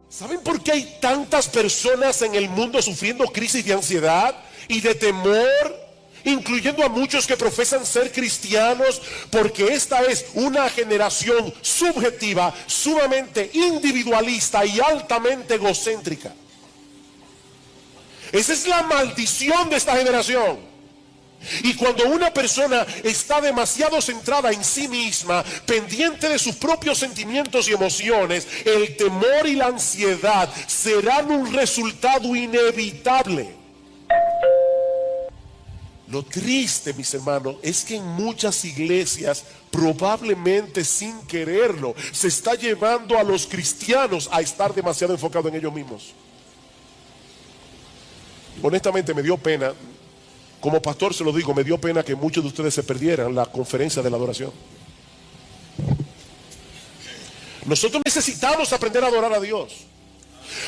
¿Saben por qué hay tantas personas en el mundo sufriendo crisis de ansiedad y de temor? Incluyendo a muchos que profesan ser cristianos, porque esta es una generación subjetiva, sumamente individualista y altamente egocéntrica. Esa es la maldición de esta generación. Y cuando una persona está demasiado centrada en sí misma, pendiente de sus propios sentimientos y emociones, el temor y la ansiedad serán un resultado inevitable. Lo triste, mis hermanos, es que en muchas iglesias, probablemente sin quererlo, se está llevando a los cristianos a estar demasiado enfocados en ellos mismos. Honestamente me dio pena, como pastor se lo digo, me dio pena que muchos de ustedes se perdieran la conferencia de la adoración. Nosotros necesitamos aprender a adorar a Dios,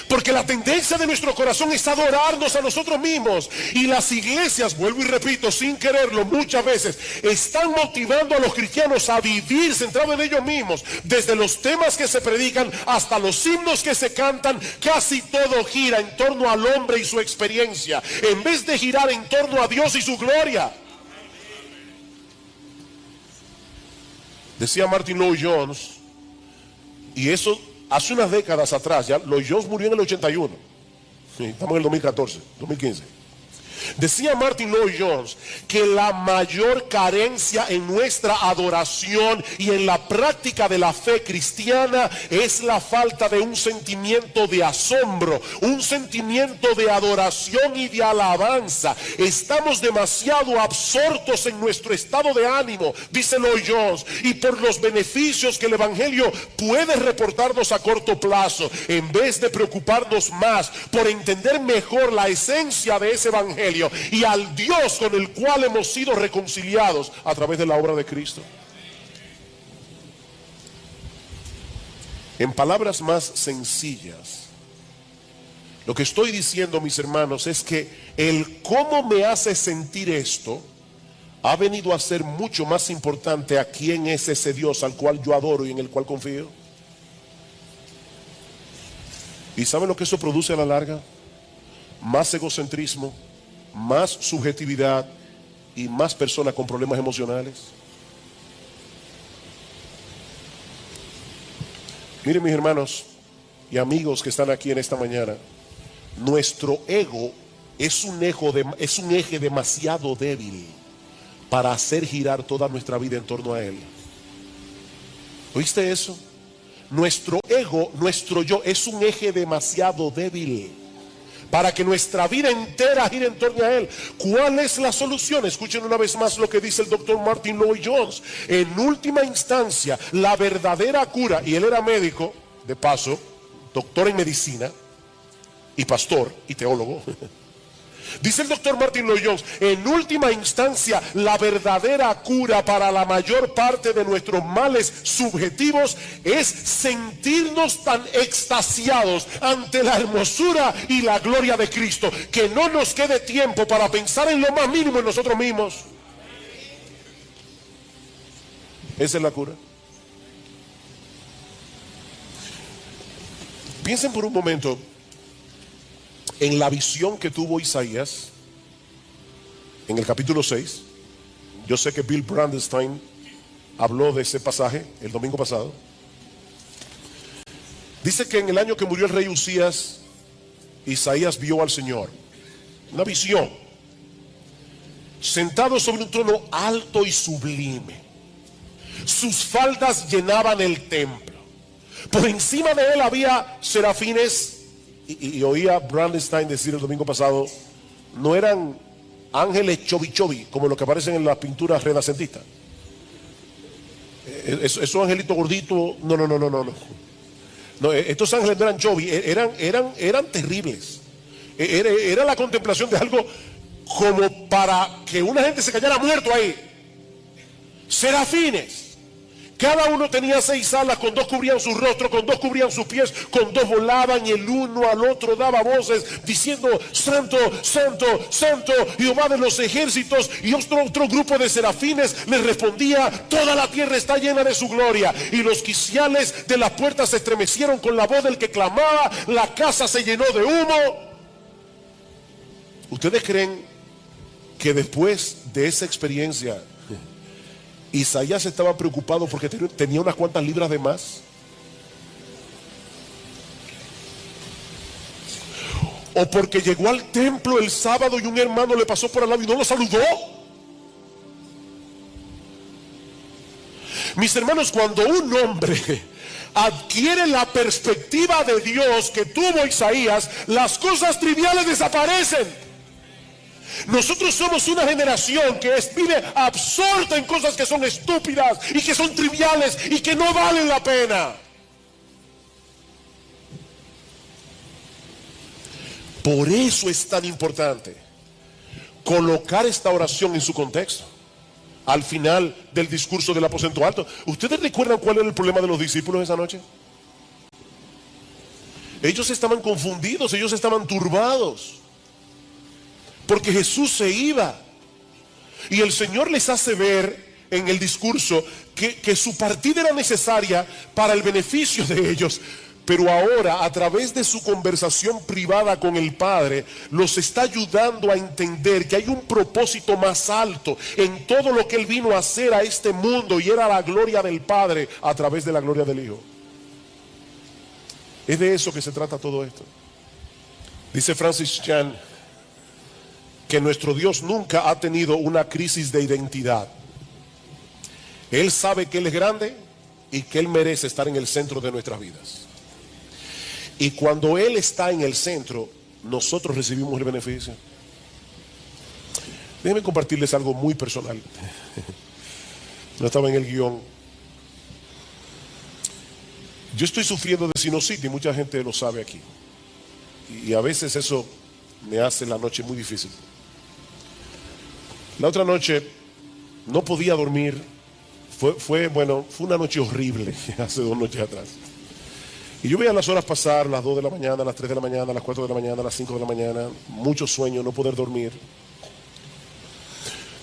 porque la tendencia de nuestro corazón es adorarnos a nosotros mismos. Y las iglesias, vuelvo y repito, sin quererlo, muchas veces están motivando a los cristianos a vivir centrados en ellos mismos. Desde los temas que se predican hasta los himnos que se cantan, casi todo gira en torno al hombre y su experiencia, en vez de girar en torno a Dios y su gloria. Decía Martin Lloyd-Jones, y eso hace unas décadas atrás, ya Lloyd-Jones murió en el 81. Sí, estamos en el 2014, 2015. Decía Martin Lloyd-Jones que la mayor carencia en nuestra adoración y en la práctica de la fe cristiana es la falta de un sentimiento de asombro, un sentimiento de adoración y de alabanza. Estamos demasiado absortos en nuestro estado de ánimo, dice Lloyd-Jones, y por los beneficios que el evangelio puede reportarnos a corto plazo, en vez de preocuparnos más por entender mejor la esencia de ese evangelio y al Dios con el cual hemos sido reconciliados a través de la obra de Cristo. En palabras más sencillas, lo que estoy diciendo, mis hermanos, es que el cómo me hace sentir esto ha venido a ser mucho más importante a quién es ese Dios al cual yo adoro y en el cual confío. ¿Y saben lo que eso produce a la larga? Más egocentrismo, más subjetividad y más personas con problemas emocionales. Miren, mis hermanos y amigos que están aquí en esta mañana, nuestro ego es un eje demasiado débil para hacer girar toda nuestra vida en torno a él. ¿Oíste eso? Nuestro ego, nuestro yo, es un eje demasiado débil para que nuestra vida entera gire en torno a él. ¿Cuál es la solución? Escuchen una vez más lo que dice el doctor Martin Lloyd-Jones. En última instancia, la verdadera cura, y él era médico, de paso, doctor en medicina, y pastor, y teólogo. Dice el doctor Martin Lloyd-Jones, en última instancia, la verdadera cura para la mayor parte de nuestros males subjetivos es sentirnos tan extasiados ante la hermosura y la gloria de Cristo, que no nos quede tiempo para pensar en lo más mínimo en nosotros mismos. Esa es la cura. Piensen por un momento en la visión que tuvo Isaías en el capítulo 6. Yo sé que Bill Brandenstein habló de ese pasaje el domingo pasado. Dice que en el año que murió el rey Usías, Isaías vio al Señor, una visión, sentado sobre un trono alto y sublime. Sus faldas llenaban el templo. Por encima de él había serafines. Y oía Brandenstein decir el domingo pasado, no eran ángeles chovi como los que aparecen en las pinturas renacentistas. Esos angelitos gorditos, no, estos ángeles no eran chovi, eran terribles. Era la contemplación de algo como para que una gente se cayera muerto ahí. Serafines Cada uno tenía 6 alas, con 2 cubrían su rostro, con 2 cubrían sus pies, con 2 volaban, y el uno al otro daba voces diciendo: Santo, Santo, Santo, Jehová de los ejércitos. Y otro grupo de serafines les respondía: toda la tierra está llena de su gloria. Y los quiciales de las puertas se estremecieron con la voz del que clamaba, la casa se llenó de humo. ¿Ustedes creen que después de esa experiencia Isaías estaba preocupado porque tenía unas cuantas libras de más? ¿O porque llegó al templo el sábado y un hermano le pasó por al lado y no lo saludó? Mis hermanos, cuando un hombre adquiere la perspectiva de Dios que tuvo Isaías, las cosas triviales desaparecen. Nosotros somos una generación que vive absorta en cosas que son estúpidas y que son triviales y que no valen la pena. Por eso es tan importante colocar esta oración en su contexto. Al final del discurso del aposento alto, ¿ustedes recuerdan cuál era el problema de los discípulos esa noche? Ellos estaban confundidos, ellos estaban turbados, porque Jesús se iba. Y el Señor les hace ver en el discurso que su partida era necesaria para el beneficio de ellos. Pero ahora, a través de su conversación privada con el Padre, los está ayudando a entender que hay un propósito más alto en todo lo que Él vino a hacer a este mundo, y era la gloria del Padre a través de la gloria del Hijo. Es de eso que se trata todo esto. Dice Francis Chan que nuestro Dios nunca ha tenido una crisis de identidad. Él sabe que Él es grande y que Él merece estar en el centro de nuestras vidas. Y cuando Él está en el centro, nosotros recibimos el beneficio. Déjenme compartirles algo muy personal. No estaba en el guión. Yo estoy sufriendo de sinusitis, mucha gente lo sabe aquí. Y a veces eso me hace la noche muy difícil. La otra noche no podía dormir. Fue una noche horrible, hace 2 noches atrás. Y yo veía las horas pasar, las 2 de la mañana, las 3 de la mañana, las 4 de la mañana, las 5 de la mañana, mucho sueño, no poder dormir.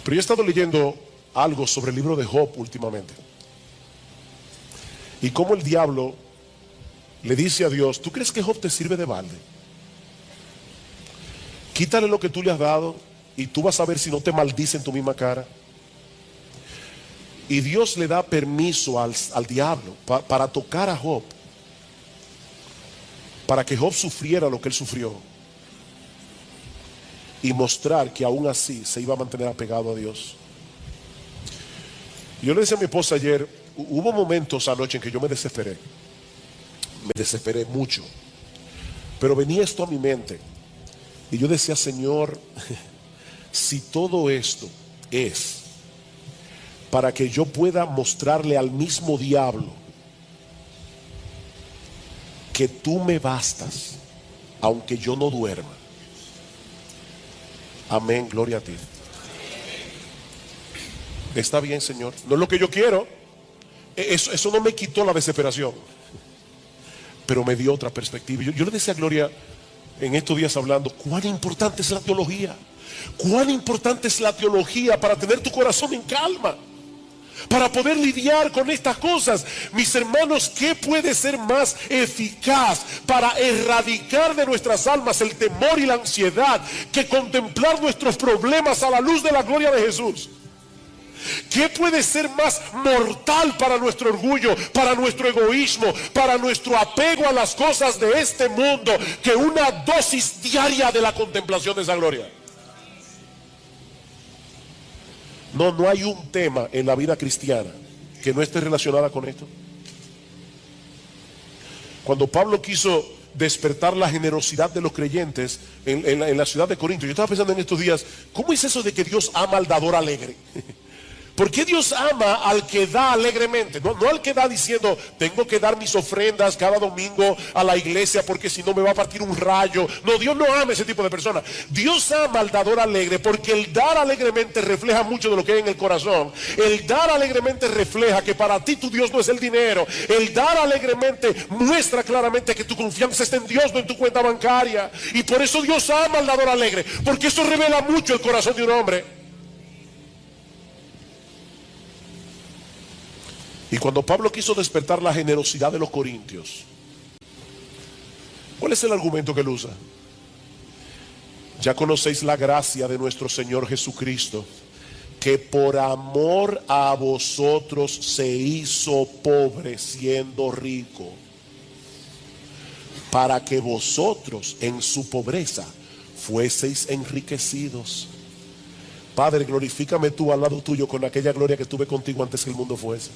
Pero yo he estado leyendo algo sobre el libro de Job últimamente. Y cómo el diablo le dice a Dios: ¿tú crees que Job te sirve de balde? Quítale lo que tú le has dado y tú vas a ver si no te maldice en tu misma cara. Y Dios le da permiso al diablo para tocar a Job, para que Job sufriera lo que él sufrió y mostrar que aún así se iba a mantener apegado a Dios. Yo le decía a mi esposa ayer, hubo momentos anoche en que yo me desesperé mucho, pero venía esto a mi mente y yo decía: Señor, si todo esto es para que yo pueda mostrarle al mismo diablo que tú me bastas, aunque yo no duerma. Amén, gloria a ti. Está bien, Señor, no es lo que yo quiero. Eso no me quitó la desesperación, pero me dio otra perspectiva. Yo le decía a Gloria en estos días hablando, cuán importante es la teología. Cuán importante es la teología para tener tu corazón en calma, para poder lidiar con estas cosas. Mis hermanos, ¿qué puede ser más eficaz para erradicar de nuestras almas el temor y la ansiedad que contemplar nuestros problemas a la luz de la gloria de Jesús? ¿Qué puede ser más mortal para nuestro orgullo, para nuestro egoísmo, para nuestro apego a las cosas de este mundo que una dosis diaria de la contemplación de esa gloria? No hay un tema en la vida cristiana que no esté relacionada con esto. Cuando Pablo quiso despertar la generosidad de los creyentes en la ciudad de Corinto, yo estaba pensando en estos días, ¿cómo es eso de que Dios ama al dador alegre? ¿Por qué Dios ama al que da alegremente? No, no al que da diciendo, tengo que dar mis ofrendas cada domingo a la iglesia porque si no me va a partir un rayo. No, Dios no ama a ese tipo de personas. Dios ama al dador alegre, porque el dar alegremente refleja mucho de lo que hay en el corazón. El dar alegremente refleja que para ti tu Dios no es el dinero. El dar alegremente muestra claramente que tu confianza está en Dios, no en tu cuenta bancaria. Y por eso Dios ama al dador alegre, porque eso revela mucho el corazón de un hombre. Y cuando Pablo quiso despertar la generosidad de los corintios, ¿cuál es el argumento que él usa? Ya conocéis la gracia de nuestro Señor Jesucristo, que por amor a vosotros se hizo pobre siendo rico, para que vosotros en su pobreza fueseis enriquecidos. Padre, glorifícame tú al lado tuyo con aquella gloria que tuve contigo antes que el mundo fuese.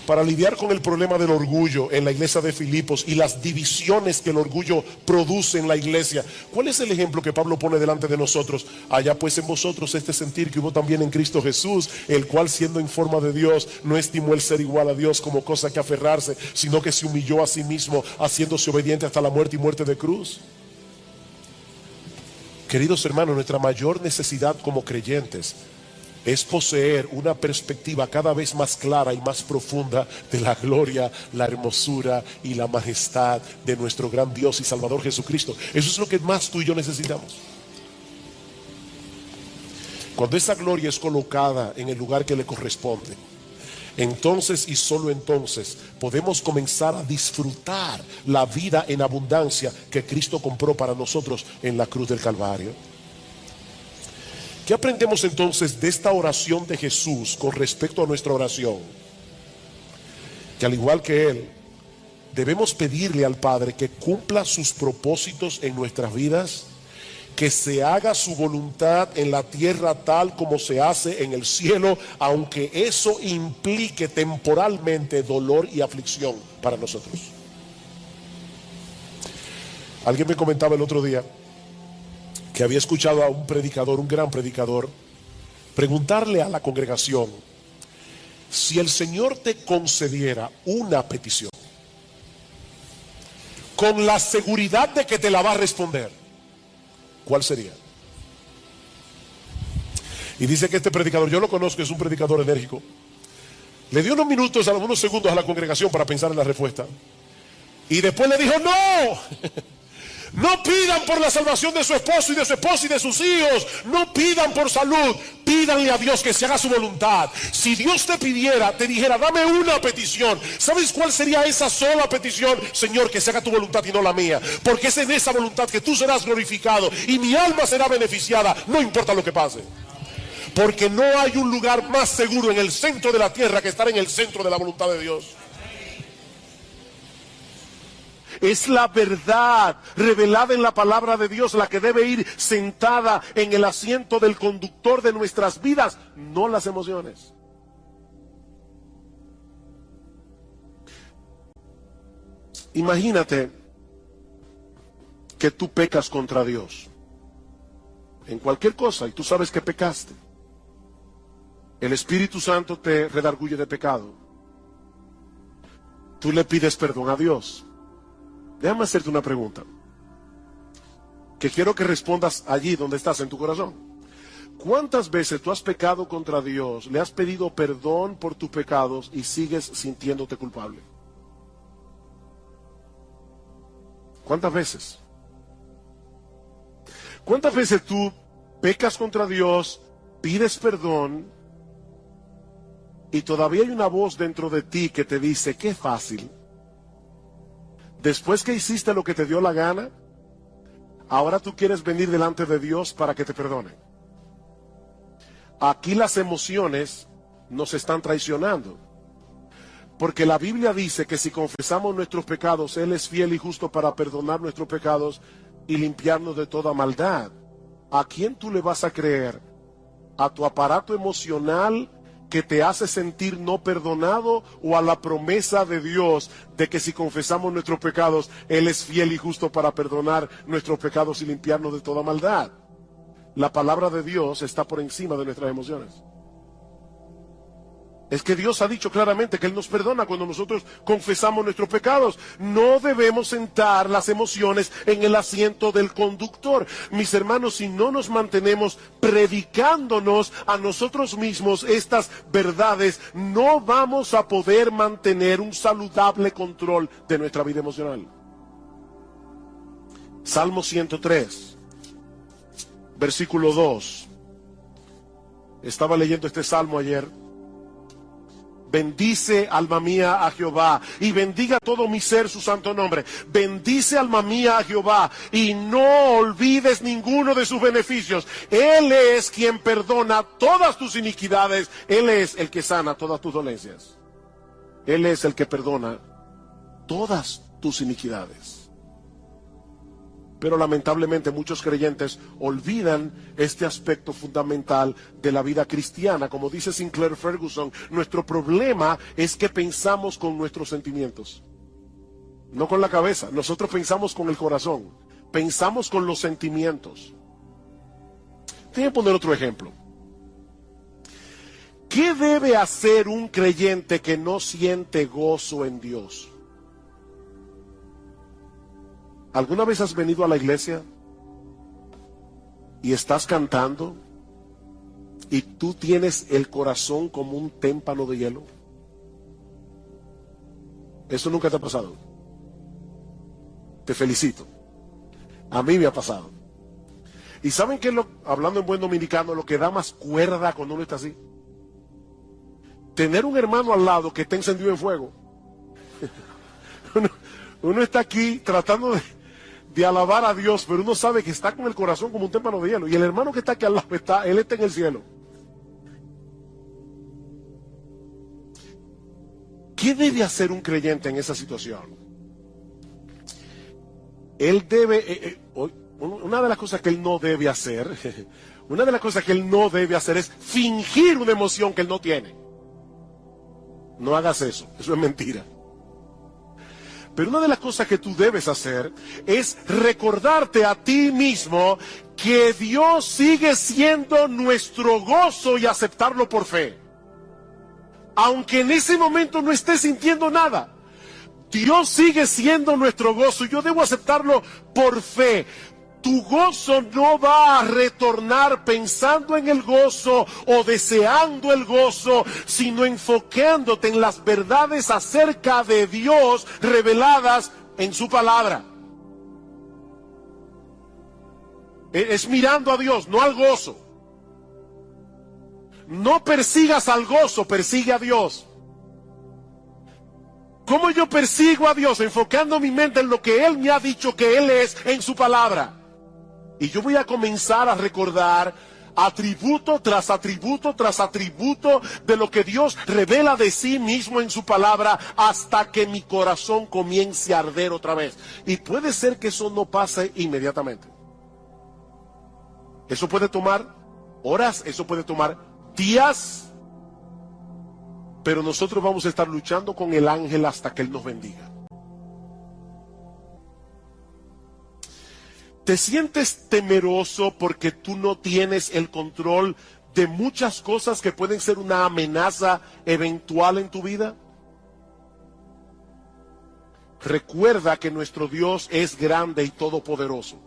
Para lidiar con el problema del orgullo en la iglesia de Filipos y las divisiones que el orgullo produce en la iglesia, ¿cuál es el ejemplo que Pablo pone delante de nosotros? Allá pues en vosotros este sentir que hubo también en Cristo Jesús, el cual siendo en forma de Dios no estimó el ser igual a Dios como cosa que aferrarse, sino que se humilló a sí mismo, haciéndose obediente hasta la muerte y muerte de cruz. Queridos hermanos, nuestra mayor necesidad como creyentes es poseer una perspectiva cada vez más clara y más profunda de la gloria, la hermosura y la majestad de nuestro gran Dios y Salvador Jesucristo. Eso es lo que más tú y yo necesitamos. Cuando esa gloria es colocada en el lugar que le corresponde, entonces y solo entonces podemos comenzar a disfrutar la vida en abundancia que Cristo compró para nosotros en la cruz del Calvario. ¿Qué aprendemos entonces de esta oración de Jesús con respecto a nuestra oración? Que al igual que Él, debemos pedirle al Padre que cumpla sus propósitos en nuestras vidas, que se haga su voluntad en la tierra tal como se hace en el cielo, aunque eso implique temporalmente dolor y aflicción para nosotros. Alguien me comentaba el otro día que había escuchado a un predicador, un gran predicador, preguntarle a la congregación: si el Señor te concediera una petición con la seguridad de que te la va a responder, ¿cuál sería? Y dice que este predicador, yo lo conozco, es un predicador enérgico, le dio unos minutos, unos segundos a la congregación para pensar en la respuesta, y después le dijo: no, no pidan por la salvación de su esposo y de su esposa y de sus hijos. No pidan por salud. Pídanle a Dios que se haga su voluntad. Si Dios te pidiera, te dijera: dame una petición, ¿sabes cuál sería esa sola petición? Señor, que se haga tu voluntad y no la mía, porque es en esa voluntad que tú serás glorificado y mi alma será beneficiada, no importa lo que pase. Porque no hay un lugar más seguro en el centro de la tierra que estar en el centro de la voluntad de Dios. Es la verdad revelada en la palabra de Dios la que debe ir sentada en el asiento del conductor de nuestras vidas, no las emociones. Imagínate que tú pecas contra Dios en cualquier cosa y tú sabes que pecaste. El Espíritu Santo te redarguye de pecado. Tú le pides perdón a Dios. Déjame hacerte una pregunta que quiero que respondas allí donde estás, en tu corazón. ¿Cuántas veces tú has pecado contra Dios, le has pedido perdón por tus pecados y sigues sintiéndote culpable? ¿Cuántas veces? ¿Cuántas veces tú pecas contra Dios, pides perdón y todavía hay una voz dentro de ti que te dice: qué fácil? Después que hiciste lo que te dio la gana, ahora tú quieres venir delante de Dios para que te perdone. Aquí las emociones nos están traicionando, porque la Biblia dice que si confesamos nuestros pecados, Él es fiel y justo para perdonar nuestros pecados y limpiarnos de toda maldad. ¿A quién tú le vas a creer? ¿A tu aparato emocional que te hace sentir no perdonado, o a la promesa de Dios de que si confesamos nuestros pecados, Él es fiel y justo para perdonar nuestros pecados y limpiarnos de toda maldad? la palabra de Dios está por encima de nuestras emociones. Es que Dios ha dicho claramente que Él nos perdona cuando nosotros confesamos nuestros pecados. No debemos sentar las emociones en el asiento del conductor. Mis hermanos, si no nos mantenemos predicándonos a nosotros mismos estas verdades, no vamos a poder mantener un saludable control de nuestra vida emocional. Salmo 103, versículo 2. Estaba leyendo este salmo ayer. Bendice, alma mía, a Jehová, y bendiga todo mi ser su santo nombre. Bendice, alma mía, a Jehová, y no olvides ninguno de sus beneficios. Él es quien perdona todas tus iniquidades. Él es el que sana todas tus dolencias. Él es el que perdona todas tus iniquidades. Pero lamentablemente muchos creyentes olvidan este aspecto fundamental de la vida cristiana. Como dice Sinclair Ferguson, nuestro problema es que pensamos con nuestros sentimientos, no con la cabeza. Nosotros pensamos con el corazón, pensamos con los sentimientos. Voy a poner otro ejemplo. ¿Qué debe hacer un creyente que no siente gozo en Dios? ¿Alguna vez has venido a la iglesia y estás cantando y tú tienes el corazón como un témpano de hielo? Eso nunca te ha pasado. Te felicito. A mí me ha pasado. ¿Y saben qué es hablando en buen dominicano, lo que da más cuerda cuando uno está así? Tener un hermano al lado que está encendido en fuego. Uno está aquí tratando de alabar a Dios, pero uno sabe que está con el corazón como un témpano de hielo. Y el hermano que está aquí al lado, él está en el cielo. ¿Qué debe hacer un creyente en esa situación? Él debe, una de las cosas que él no debe hacer, es fingir una emoción que él no tiene. No hagas eso es mentira. Pero una de las cosas que tú debes hacer es recordarte a ti mismo que Dios sigue siendo nuestro gozo y aceptarlo por fe. Aunque en ese momento no estés sintiendo nada, Dios sigue siendo nuestro gozo y yo debo aceptarlo por fe. Tu gozo no va a retornar pensando en el gozo o deseando el gozo, sino enfocándote en las verdades acerca de Dios reveladas en su palabra. Es mirando a Dios, no al gozo. No persigas al gozo, persigue a Dios. ¿Cómo yo persigo a Dios? Enfocando mi mente en lo que Él me ha dicho que Él es en su palabra. Y yo voy a comenzar a recordar atributo tras atributo tras atributo de lo que Dios revela de sí mismo en su palabra hasta que mi corazón comience a arder otra vez. Y puede ser que eso no pase inmediatamente. Eso puede tomar horas, eso puede tomar días, pero nosotros vamos a estar luchando con el ángel hasta que Él nos bendiga. ¿Te sientes temeroso porque tú no tienes el control de muchas cosas que pueden ser una amenaza eventual en tu vida? Recuerda que nuestro Dios es grande y todopoderoso.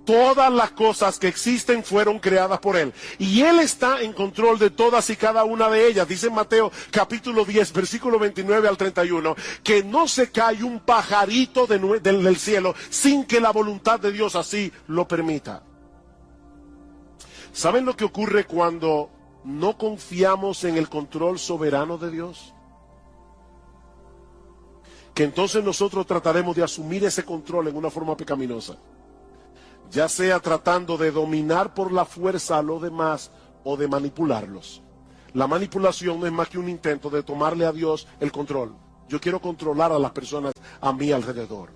Todas las cosas que existen fueron creadas por Él. Y Él está en control de todas y cada una de ellas. Dice en Mateo capítulo 10, versículo 29 al 31, que no se cae un pajarito del cielo sin que la voluntad de Dios así lo permita. ¿Saben lo que ocurre cuando no confiamos en el control soberano de Dios? Que entonces nosotros trataremos de asumir ese control en una forma pecaminosa. Ya sea tratando de dominar por la fuerza a los demás o de manipularlos. La manipulación no es más que un intento de tomarle a Dios el control. Yo quiero controlar a las personas a mi alrededor.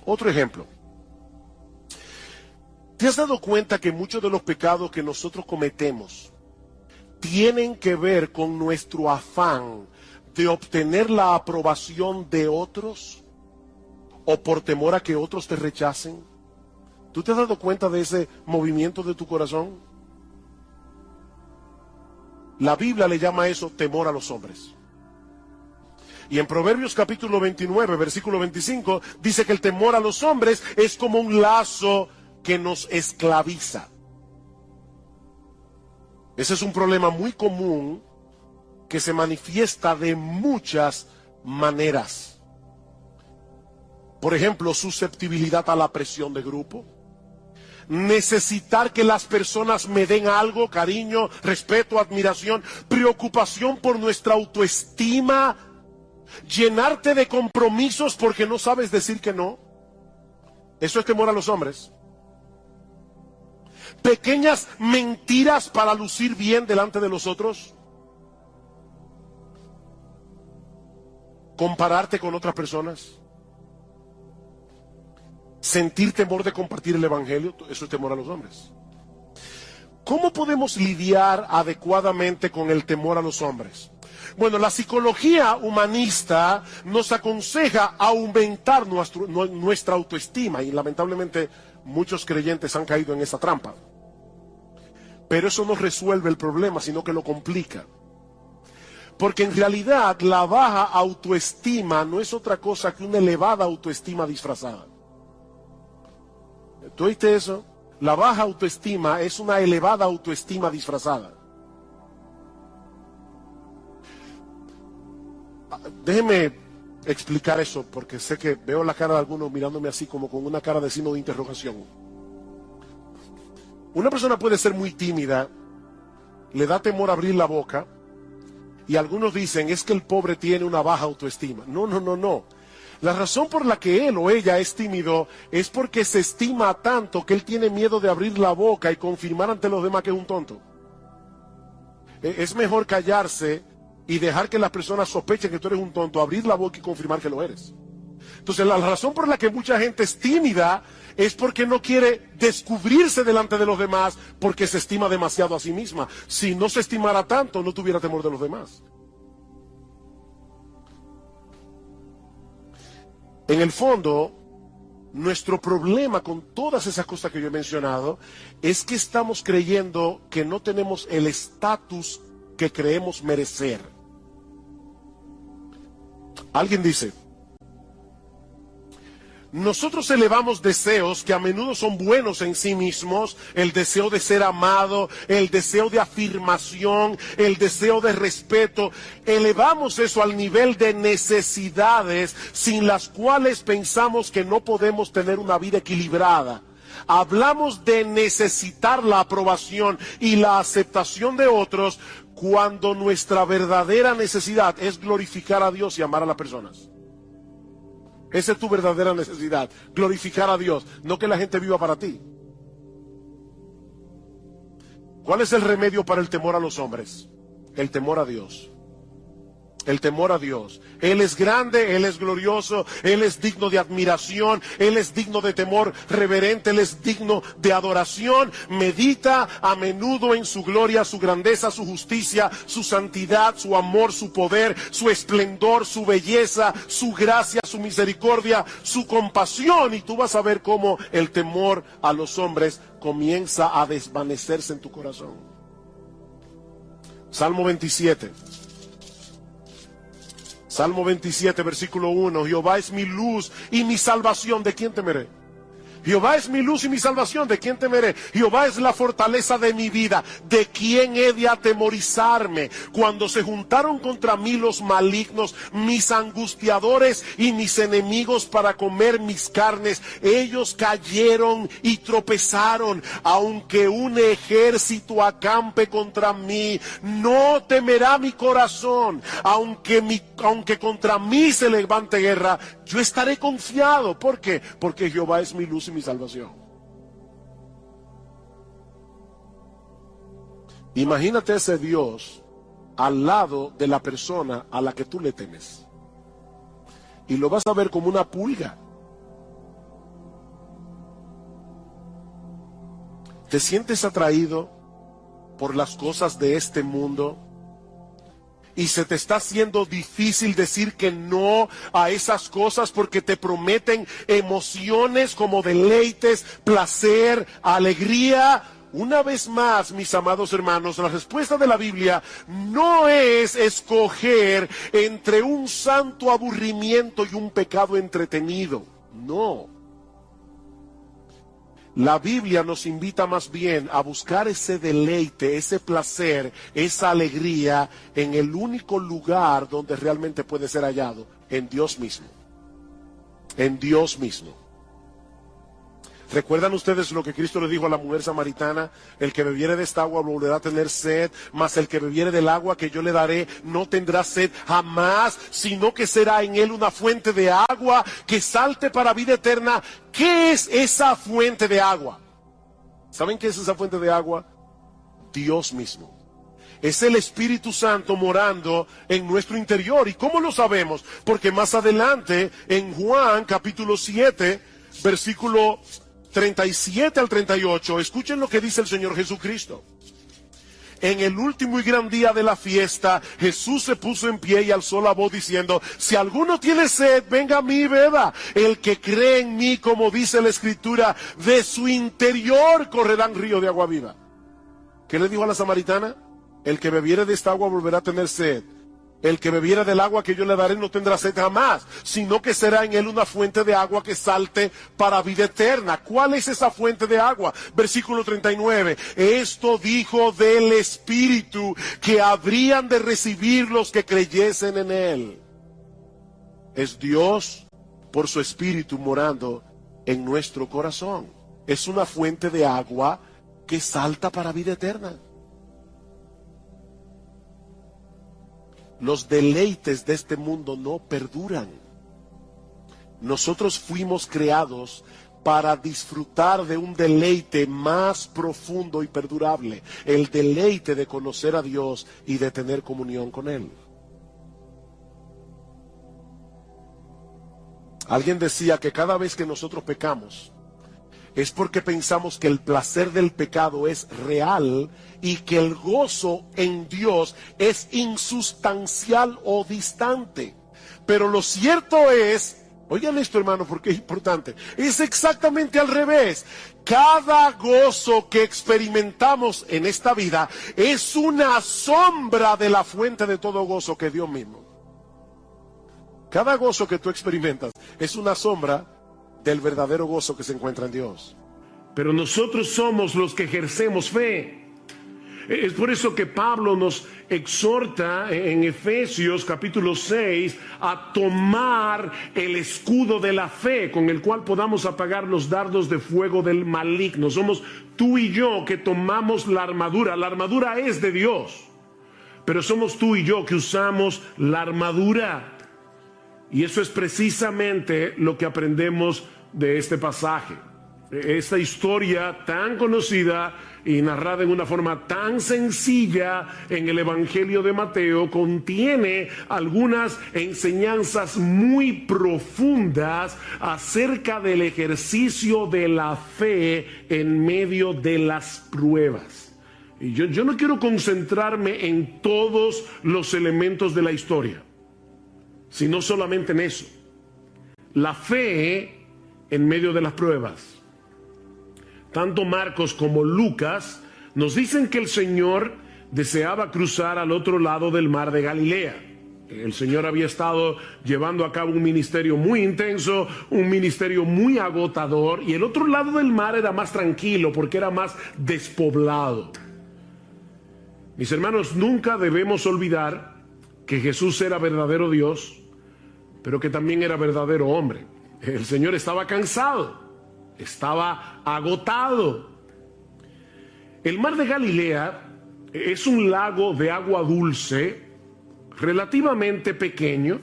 Otro ejemplo. ¿Te has dado cuenta que muchos de los pecados que nosotros cometemos tienen que ver con nuestro afán de obtener la aprobación de otros o por temor a que otros te rechacen? ¿Tú te has dado cuenta de ese movimiento de tu corazón? La Biblia le llama a eso temor a los hombres. Y en Proverbios capítulo 29, versículo 25, dice que el temor a los hombres es como un lazo que nos esclaviza. Ese es un problema muy común que se manifiesta de muchas maneras. Por ejemplo, susceptibilidad a la presión de grupo. Necesitar que las personas me den algo, cariño, respeto, admiración, preocupación por nuestra autoestima, llenarte de compromisos porque no sabes decir que no. Eso es temor a los hombres. Pequeñas mentiras para lucir bien delante de los otros. Compararte con otras personas. Sentir temor de compartir el evangelio. Eso es temor a los hombres. ¿Cómo podemos lidiar adecuadamente con el temor a los hombres? Bueno, la psicología humanista nos aconseja aumentar nuestra autoestima, y lamentablemente muchos creyentes han caído en esa trampa. Pero eso no resuelve el problema, sino que lo complica. Porque en realidad la baja autoestima no es otra cosa que una elevada autoestima disfrazada. ¿Tú oíste eso? La baja autoestima es una elevada autoestima disfrazada. Déjeme explicar eso, porque sé que veo la cara de algunos mirándome así como con una cara de signo de interrogación. Una persona puede ser muy tímida, le da temor abrir la boca, y algunos dicen, es que el pobre tiene una baja autoestima. No. La razón por la que él o ella es tímido es porque se estima tanto que él tiene miedo de abrir la boca y confirmar ante los demás que es un tonto. Es mejor callarse y dejar que las personas sospechen que tú eres un tonto, abrir la boca y confirmar que lo eres. Entonces la razón por la que mucha gente es tímida es porque no quiere descubrirse delante de los demás, porque se estima demasiado a sí misma. Si no se estimara tanto, no tuviera temor de los demás. En el fondo, nuestro problema con todas esas cosas que yo he mencionado es que estamos creyendo que no tenemos el estatus que creemos merecer. Alguien dice, nosotros elevamos deseos que a menudo son buenos en sí mismos, el deseo de ser amado, el deseo de afirmación, el deseo de respeto. Elevamos eso al nivel de necesidades sin las cuales pensamos que no podemos tener una vida equilibrada. Hablamos de necesitar la aprobación y la aceptación de otros cuando nuestra verdadera necesidad es glorificar a Dios y amar a las personas. Esa es tu verdadera necesidad, glorificar a Dios, no que la gente viva para ti. ¿Cuál es el remedio para el temor a los hombres? El temor a Dios. El temor a Dios. Él es grande, Él es glorioso, Él es digno de admiración, Él es digno de temor reverente, Él es digno de adoración. Medita a menudo en su gloria, su grandeza, su justicia, su santidad, su amor, su poder, su esplendor, su belleza, su gracia, su misericordia, su compasión. Y tú vas a ver cómo el temor a los hombres comienza a desvanecerse en tu corazón. Salmo 27. Salmo 27, versículo 1. Jehová es mi luz y mi salvación, ¿de quién temeré? Jehová es mi luz y mi salvación, ¿de quién temeré? Jehová es la fortaleza de mi vida, ¿de quién he de atemorizarme? Cuando se juntaron contra mí los malignos, mis angustiadores y mis enemigos para comer mis carnes, ellos cayeron y tropezaron. Aunque un ejército acampe contra mí, no temerá mi corazón. Aunque contra mí se levante guerra, yo estaré confiado. ¿Por qué? Porque Jehová es mi luz y mi salvación. Imagínate ese Dios al lado de la persona a la que tú le temes, y lo vas a ver como una pulga. ¿Te sientes atraído por las cosas de este mundo? y se te está haciendo difícil decir que no a esas cosas porque te prometen emociones como deleites, placer, alegría. Una vez más, mis amados hermanos, la respuesta de la Biblia no es escoger entre un santo aburrimiento y un pecado entretenido. No. La Biblia nos invita más bien a buscar ese deleite, ese placer, esa alegría en el único lugar donde realmente puede ser hallado, en Dios mismo. En Dios mismo. ¿Recuerdan ustedes lo que Cristo le dijo a la mujer samaritana? El que bebiere de esta agua volverá a tener sed, mas el que bebiere del agua que yo le daré no tendrá sed jamás, sino que será en él una fuente de agua que salte para vida eterna. ¿Qué es esa fuente de agua? ¿Saben qué es esa fuente de agua? Dios mismo. Es el Espíritu Santo morando en nuestro interior. ¿Y cómo lo sabemos? Porque más adelante, en Juan capítulo 7, versículo 37 al 38, escuchen lo que dice el Señor Jesucristo. En el último y gran día de la fiesta, Jesús se puso en pie y alzó la voz diciendo: si alguno tiene sed, venga a mí y beba. El que cree en mí, como dice la Escritura, de su interior correrán ríos de agua viva. ¿Qué le dijo a la samaritana? El que bebiere de esta agua volverá a tener sed. El que bebiera del agua que yo le daré no tendrá sed jamás, sino que será en él una fuente de agua que salte para vida eterna. ¿Cuál es esa fuente de agua? Versículo 39. Esto dijo del Espíritu que habrían de recibir los que creyesen en él. Es Dios por su Espíritu morando en nuestro corazón. Es una fuente de agua que salta para vida eterna. Los deleites de este mundo no perduran. Nosotros fuimos creados para disfrutar de un deleite más profundo y perdurable. El deleite de conocer a Dios y de tener comunión con Él. Alguien decía que cada vez que nosotros pecamos, es porque pensamos que el placer del pecado es real y que el gozo en Dios es insustancial o distante. Pero lo cierto es, oigan esto, hermano, porque es importante, es exactamente al revés. Cada gozo que experimentamos en esta vida es una sombra de la fuente de todo gozo, que es Dios mismo. Cada gozo que tú experimentas es una sombra del verdadero gozo que se encuentra en Dios. Pero nosotros somos los que ejercemos fe. Es por eso que Pablo nos exhorta en Efesios capítulo 6 a tomar el escudo de la fe con el cual podamos apagar los dardos de fuego del maligno. Somos tú y yo que tomamos la armadura. La armadura es de Dios, pero somos tú y yo que usamos la armadura. Y eso es precisamente lo que aprendemos de este pasaje. Esta historia tan conocida y narrada en una forma tan sencilla en el Evangelio de Mateo contiene algunas enseñanzas muy profundas acerca del ejercicio de la fe en medio de las pruebas. Y yo no quiero concentrarme en todos los elementos de la historia, sino solamente en eso. La fe en medio de las pruebas. Tanto Marcos como Lucas nos dicen que el Señor deseaba cruzar al otro lado del mar de Galilea. El Señor había estado llevando a cabo un ministerio muy intenso, un ministerio muy agotador, y el otro lado del mar era más tranquilo porque era más despoblado. Mis hermanos, nunca debemos olvidar que Jesús era verdadero Dios, pero que también era verdadero hombre. El Señor estaba cansado, estaba agotado. El mar de Galilea es un lago de agua dulce, relativamente pequeño,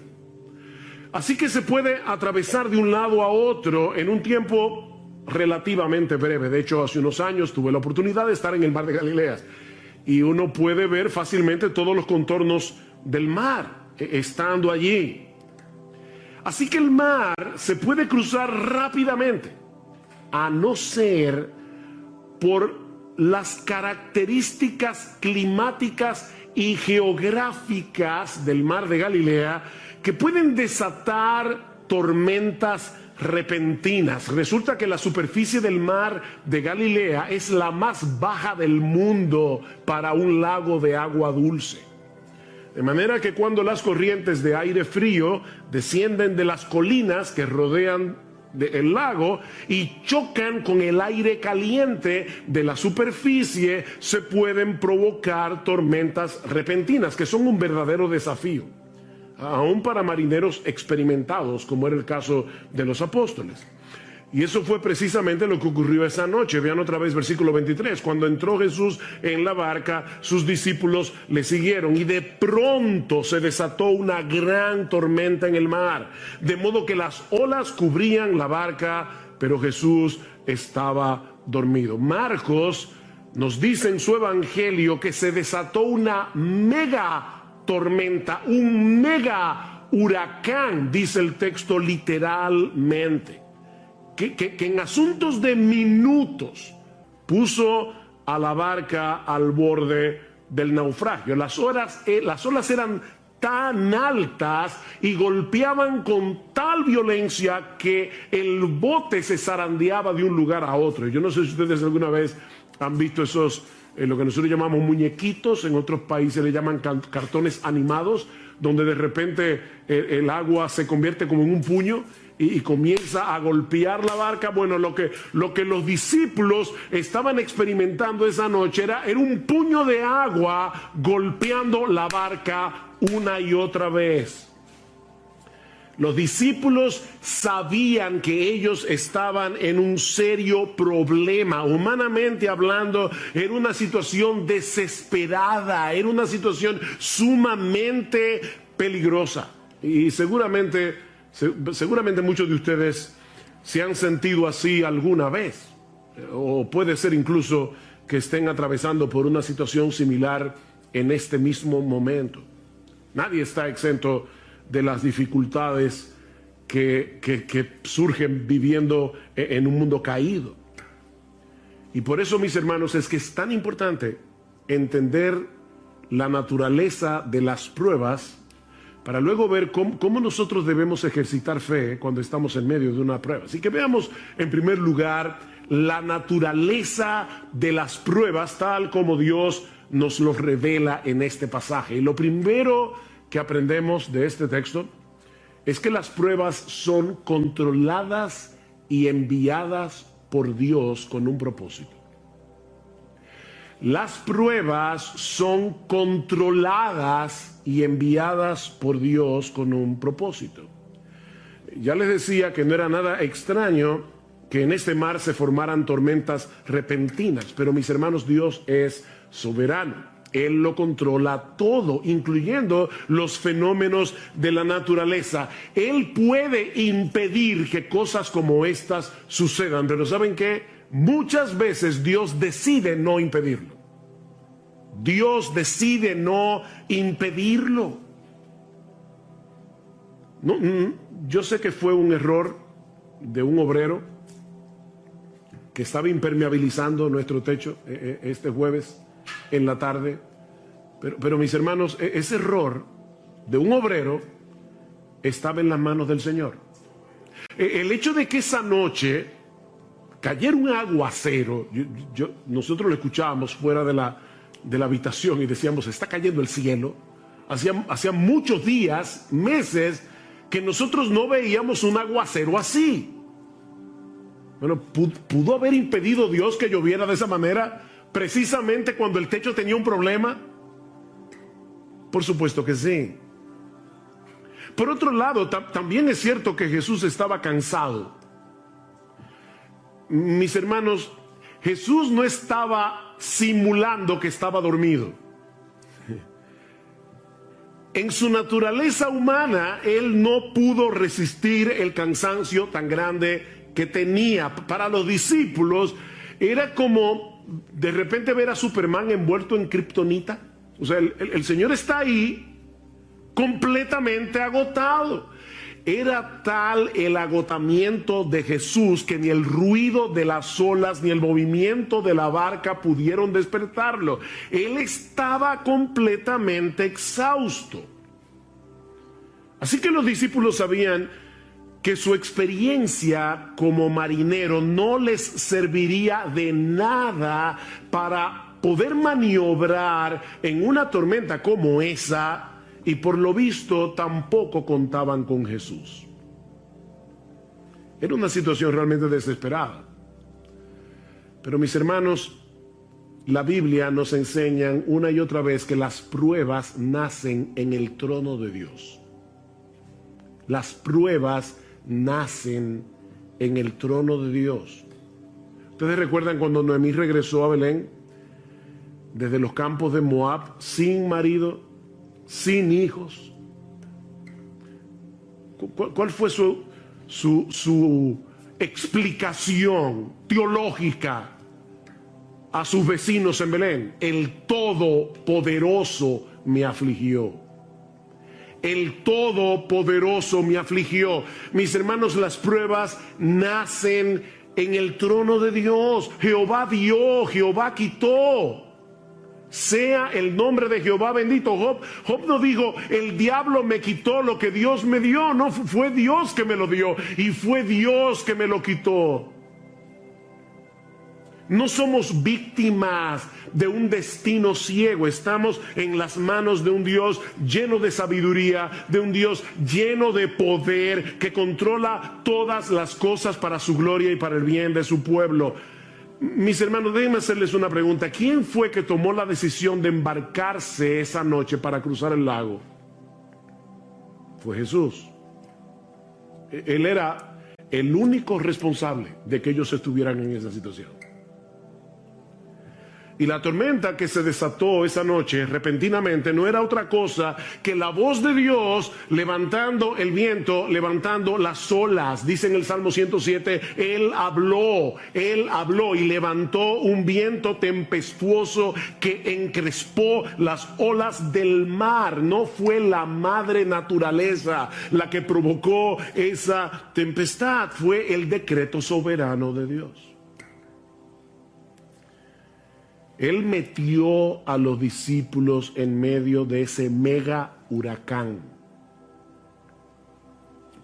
así que se puede atravesar de un lado a otro en un tiempo relativamente breve. De hecho, hace unos años tuve la oportunidad de estar en el mar de Galilea y uno puede ver fácilmente todos los contornos del mar estando allí. Así que el mar se puede cruzar rápidamente, a no ser por las características climáticas y geográficas del mar de Galilea que pueden desatar tormentas repentinas. Resulta que la superficie del mar de Galilea es la más baja del mundo para un lago de agua dulce. De manera que cuando las corrientes de aire frío descienden de las colinas que rodean el lago y chocan con el aire caliente de la superficie, se pueden provocar tormentas repentinas, que son un verdadero desafío, aún para marineros experimentados, como era el caso de los apóstoles. Y eso fue precisamente lo que ocurrió esa noche. Vean otra vez versículo 23. Cuando entró Jesús en la barca, sus discípulos le siguieron y de pronto se desató una gran tormenta en el mar, de modo que las olas cubrían la barca, pero Jesús estaba dormido. Marcos nos dice en su evangelio que se desató una mega tormenta, un mega huracán, dice el texto literalmente. Que en asuntos de minutos puso a la barca al borde del naufragio. Las olas eran tan altas y golpeaban con tal violencia que el bote se zarandeaba de un lugar a otro. Yo no sé si ustedes alguna vez han visto esos, lo que nosotros llamamos muñequitos, en otros países le llaman cartones animados, donde de repente el agua se convierte como en un puño y comienza a golpear la barca. Bueno, lo que los discípulos estaban experimentando esa noche era un puño de agua golpeando la barca una y otra vez. Los discípulos sabían que ellos estaban en un serio problema, humanamente hablando. Era una situación desesperada, era una situación sumamente peligrosa. Y seguramente muchos de ustedes se han sentido así alguna vez, o puede ser incluso que estén atravesando por una situación similar en este mismo momento. Nadie está exento de las dificultades que surgen viviendo en un mundo caído. Y por eso, mis hermanos, es que es tan importante entender la naturaleza de las pruebas para luego ver cómo nosotros debemos ejercitar fe cuando estamos en medio de una prueba. Así que veamos en primer lugar la naturaleza de las pruebas tal como Dios nos los revela en este pasaje. Y lo primero que aprendemos de este texto es que las pruebas son controladas y enviadas por Dios con un propósito. Las pruebas son controladas y enviadas por Dios con un propósito. Ya les decía que no era nada extraño que en este mar se formaran tormentas repentinas, pero mis hermanos, Dios es soberano. Él lo controla todo, incluyendo los fenómenos de la naturaleza. Él puede impedir que cosas como estas sucedan, pero ¿saben qué? Muchas veces Dios decide no impedirlo. Dios decide no impedirlo. Yo sé que fue un error de un obrero que estaba impermeabilizando nuestro techo este jueves en la tarde, pero mis hermanos, ese error de un obrero estaba en las manos del Señor. El hecho de que esa noche cayera un aguacero, nosotros lo escuchábamos fuera de la habitación y decíamos, está cayendo el cielo. Hacía muchos días, meses, que nosotros no veíamos un aguacero así. Bueno, ¿pudo haber impedido Dios que lloviera de esa manera precisamente cuando el techo tenía un problema? Por supuesto que sí. Por otro lado, también es cierto que Jesús estaba cansado. Mis hermanos, Jesús no estaba simulando que estaba dormido. En su naturaleza humana, Él no pudo resistir el cansancio tan grande que tenía. Para los discípulos, era como de repente ver a Superman envuelto en kriptonita. O sea, el Señor está ahí completamente agotado. Era tal el agotamiento de Jesús que ni el ruido de las olas ni el movimiento de la barca pudieron despertarlo. Él estaba completamente exhausto. Así que los discípulos sabían que su experiencia como marinero no les serviría de nada para poder maniobrar en una tormenta como esa, y por lo visto tampoco contaban con Jesús. Era una situación realmente desesperada. Pero mis hermanos, la Biblia nos enseña una y otra vez que las pruebas nacen en el trono de Dios. Las pruebas nacen en el trono de Dios. ¿Ustedes recuerdan cuando Noemí regresó a Belén desde los campos de Moab sin marido, sin hijos? ¿Cuál fue su explicación teológica a sus vecinos en Belén? El Todopoderoso me afligió. El Todopoderoso me afligió. Mis hermanos, las pruebas nacen en el trono de Dios. Jehová dio, Jehová quitó. Sea el nombre de Jehová bendito. Job no dijo, el diablo me quitó lo que Dios me dio. No, fue Dios que me lo dio y fue Dios que me lo quitó. No somos víctimas de un destino ciego. Estamos en las manos de un Dios lleno de sabiduría, de un Dios lleno de poder, que controla todas las cosas para su gloria y para el bien de su pueblo. Mis hermanos, déjenme hacerles una pregunta. ¿Quién fue que tomó la decisión de embarcarse esa noche para cruzar el lago? Fue Jesús. Él era el único responsable de que ellos estuvieran en esa situación. Y la tormenta que se desató esa noche repentinamente no era otra cosa que la voz de Dios levantando el viento, levantando las olas. Dice en el Salmo 107, Él habló y levantó un viento tempestuoso que encrespó las olas del mar. No fue la madre naturaleza la que provocó esa tempestad, fue el decreto soberano de Dios. Él metió a los discípulos en medio de ese mega huracán,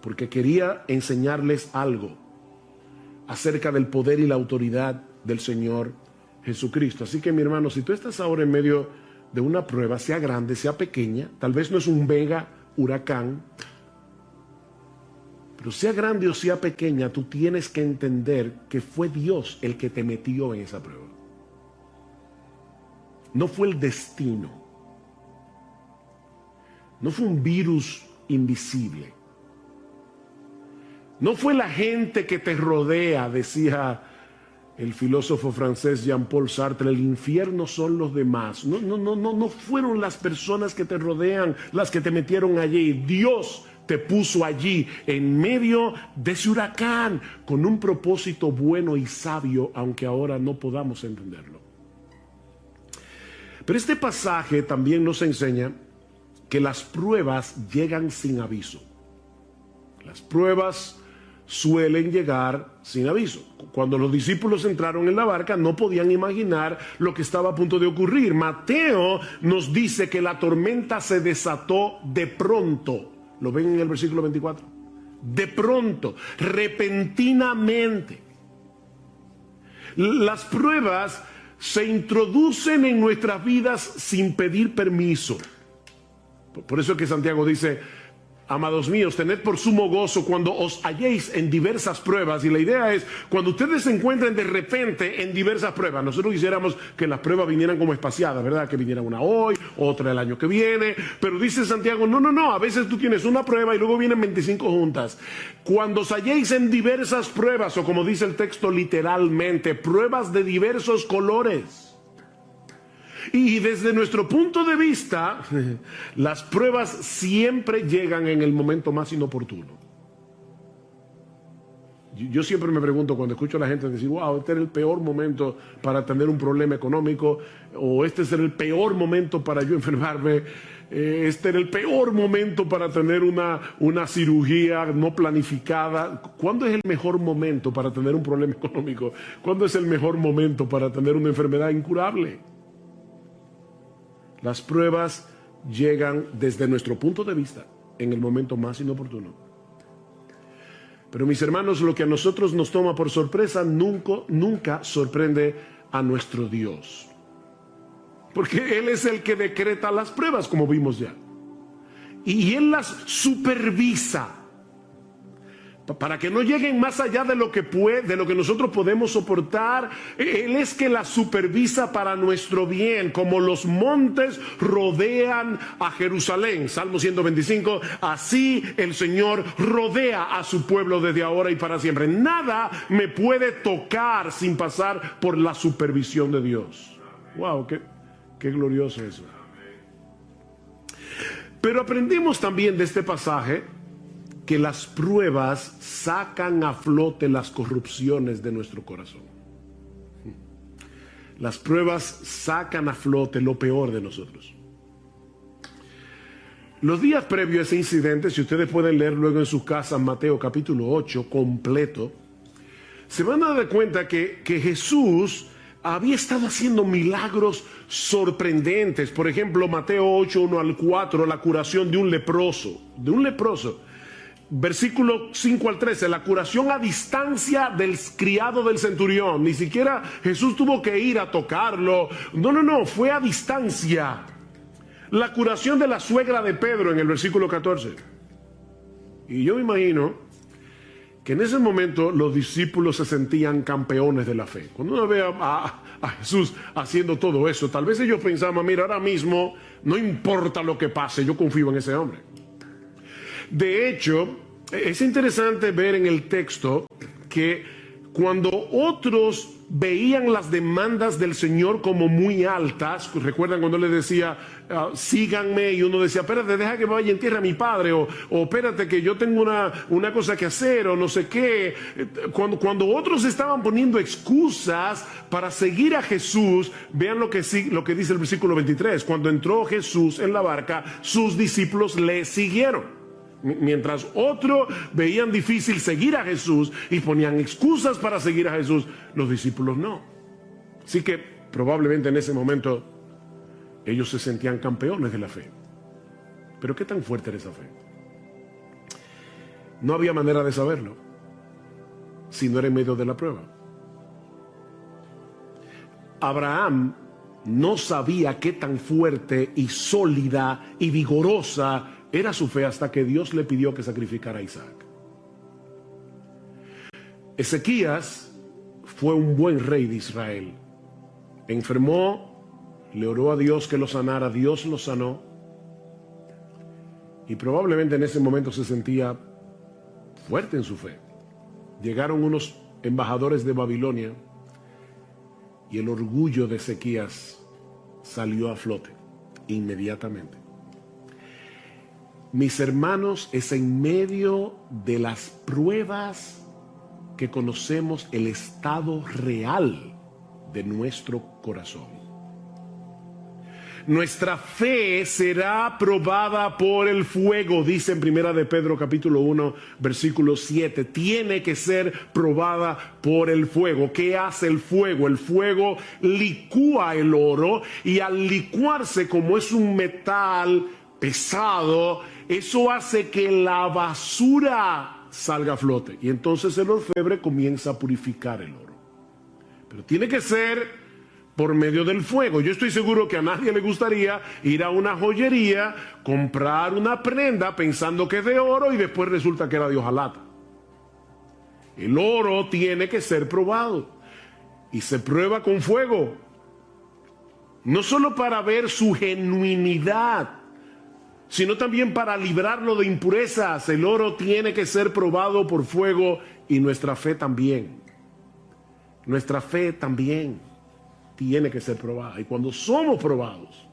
porque quería enseñarles algo acerca del poder y la autoridad del Señor Jesucristo. Así que, mi hermano, si tú estás ahora en medio de una prueba, sea grande, sea pequeña, tal vez no es un mega huracán, pero sea grande o sea pequeña, tú tienes que entender que fue Dios el que te metió en esa prueba. No fue el destino. No fue un virus invisible. No fue la gente que te rodea, decía el filósofo francés Jean-Paul Sartre, el infierno son los demás. No fueron las personas que te rodean las que te metieron allí. Dios te puso allí en medio de ese huracán con un propósito bueno y sabio, aunque ahora no podamos entenderlo. Pero este pasaje también nos enseña que las pruebas llegan sin aviso. Las pruebas suelen llegar sin aviso. Cuando los discípulos entraron en la barca, no podían imaginar lo que estaba a punto de ocurrir. Mateo nos dice que la tormenta se desató de pronto. ¿Lo ven en el versículo 24? De pronto, repentinamente. Las pruebas se introducen en nuestras vidas sin pedir permiso. Por eso es que Santiago dice, amados míos, tened por sumo gozo cuando os halléis en diversas pruebas. Y la idea es, cuando ustedes se encuentren de repente en diversas pruebas, nosotros quisiéramos que las pruebas vinieran como espaciadas, ¿verdad? Que viniera una hoy, otra el año que viene. Pero dice Santiago, no, a veces tú tienes una prueba y luego vienen 25 juntas. Cuando os halléis en diversas pruebas, o como dice el texto literalmente, pruebas de diversos colores. Y desde nuestro punto de vista, las pruebas siempre llegan en el momento más inoportuno. Yo siempre me pregunto cuando escucho a la gente decir, wow, este era el peor momento para tener un problema económico, o este es el peor momento para yo enfermarme. este era el peor momento para tener una cirugía no planificada. ¿Cuándo es el mejor momento para tener un problema económico? ¿Cuándo es el mejor momento para tener una enfermedad incurable? Las pruebas llegan desde nuestro punto de vista en el momento más inoportuno. Pero mis hermanos, lo que a nosotros nos toma por sorpresa nunca sorprende a nuestro Dios. Porque Él es el que decreta las pruebas, como vimos ya. Y Él las supervisa para que no lleguen más allá de lo que nosotros podemos soportar. Él es que las supervisa para nuestro bien, como los montes rodean a Jerusalén. Salmo 125, así el Señor rodea a su pueblo desde ahora y para siempre. Nada me puede tocar sin pasar por la supervisión de Dios. Wow, qué glorioso eso. Pero aprendimos también de este pasaje que las pruebas sacan a flote las corrupciones de nuestro corazón. Las pruebas sacan a flote lo peor de nosotros. Los días previos a ese incidente, si ustedes pueden leer luego en sus casas Mateo capítulo 8 completo, se van a dar cuenta que Jesús había estado haciendo milagros sorprendentes. Por ejemplo, Mateo 8, 1 al 4, la curación de un leproso. Versículo 5 al 13, la curación a distancia del criado del centurión. Ni siquiera Jesús tuvo que ir a tocarlo. No, fue a distancia. La curación de la suegra de Pedro en el versículo 14. Y yo me imagino que en ese momento los discípulos se sentían campeones de la fe. Cuando uno ve a Jesús haciendo todo eso, tal vez ellos pensaban, mira, ahora mismo no importa lo que pase, yo confío en ese hombre. De hecho, es interesante ver en el texto que cuando otros veían las demandas del Señor como muy altas, recuerdan cuando le decía, síganme, y uno decía, espérate, deja que vaya en tierra a mi padre, o espérate que yo tengo una cosa que hacer, o no sé qué. Cuando otros estaban poniendo excusas para seguir a Jesús, vean lo que dice el versículo 23, cuando entró Jesús en la barca, sus discípulos le siguieron. Mientras otros veían difícil seguir a Jesús y ponían excusas para seguir a Jesús, los discípulos no. Así que probablemente en ese momento ellos se sentían campeones de la fe. Pero ¿qué tan fuerte era esa fe? No había manera de saberlo si no era en medio de la prueba. Abraham no sabía qué tan fuerte y sólida y vigorosa era su fe hasta que Dios le pidió que sacrificara a Isaac. Ezequías fue un buen rey de Israel. Enfermó, le oró a Dios que lo sanara, Dios lo sanó. Y probablemente en ese momento se sentía fuerte en su fe. Llegaron unos embajadores de Babilonia y el orgullo de Ezequías salió a flote inmediatamente. Mis hermanos, es en medio de las pruebas que conocemos el estado real de nuestro corazón. Nuestra fe será probada por el fuego, dice en Primera de Pedro capítulo 1, versículo 7. Tiene que ser probada por el fuego. ¿Qué hace el fuego? El fuego licúa el oro, y al licuarse, como es un metal pesado, eso hace que la basura salga a flote, y entonces el orfebre comienza a purificar el oro. Pero tiene que ser por medio del fuego. Yo estoy seguro que a nadie le gustaría ir a una joyería, comprar una prenda pensando que es de oro y después resulta que era de hojalata. El oro tiene que ser probado, y se prueba con fuego, no solo para ver su genuinidad, sino también para librarlo de impurezas. El oro tiene que ser probado por fuego, y nuestra fe también. Nuestra fe también tiene que ser probada. Y cuando somos probados,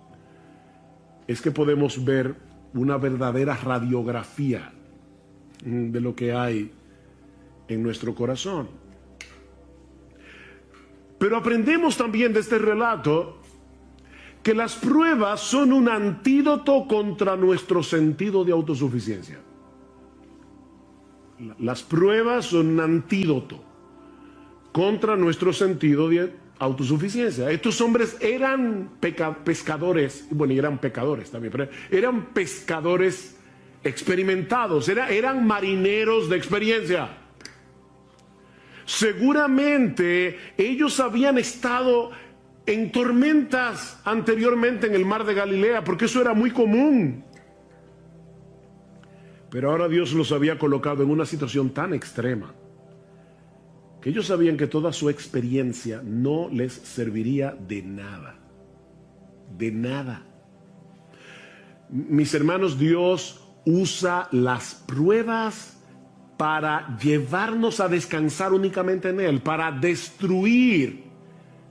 es que podemos ver una verdadera radiografía de lo que hay en nuestro corazón. Pero aprendemos también de este relato que las pruebas son un antídoto contra nuestro sentido de autosuficiencia. Las pruebas son un antídoto contra nuestro sentido de autosuficiencia. Estos hombres eran pescadores, bueno, y eran pecadores también, pero eran pescadores experimentados, eran marineros de experiencia. Seguramente ellos habían estado en tormentas anteriormente en el mar de Galilea, porque eso era muy común. Pero ahora Dios los había colocado en una situación tan extrema que ellos sabían que toda su experiencia no les serviría de nada. De nada. Mis hermanos, Dios usa las pruebas para llevarnos a descansar únicamente en Él, para destruir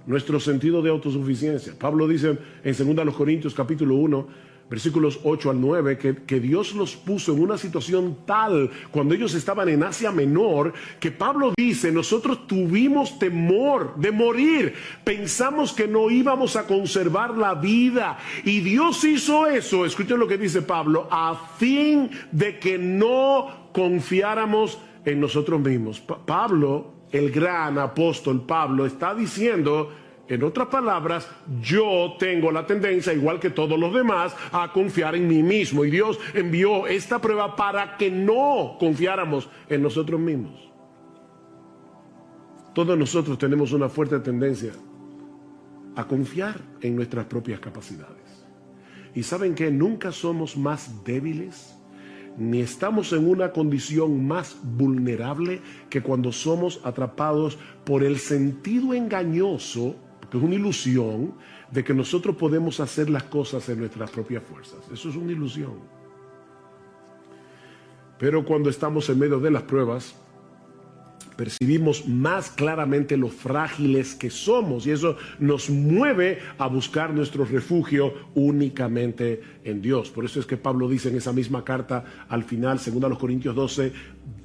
nuestro sentido de autosuficiencia. Pablo dice en 2 Corintios capítulo 1, versículos 8 al 9, que Dios los puso en una situación tal cuando ellos estaban en Asia Menor, que Pablo dice, nosotros tuvimos temor de morir, pensamos que no íbamos a conservar la vida, y Dios hizo eso, escuchen lo que dice Pablo, a fin de que no confiáramos en nosotros mismos. Pablo, el gran apóstol Pablo, está diciendo, en otras palabras, yo tengo la tendencia, igual que todos los demás, a confiar en mí mismo. Y Dios envió esta prueba para que no confiáramos en nosotros mismos. Todos nosotros tenemos una fuerte tendencia a confiar en nuestras propias capacidades. ¿Y saben qué? Nunca somos más débiles, ni estamos en una condición más vulnerable que cuando somos atrapados por el sentido engañoso, que es una ilusión, de que nosotros podemos hacer las cosas en nuestras propias fuerzas. Eso es una ilusión. Pero cuando estamos en medio de las pruebas, percibimos más claramente lo frágiles que somos, y eso nos mueve a buscar nuestro refugio únicamente en Dios. Por eso es que Pablo dice en esa misma carta al final, 2 Corintios 12,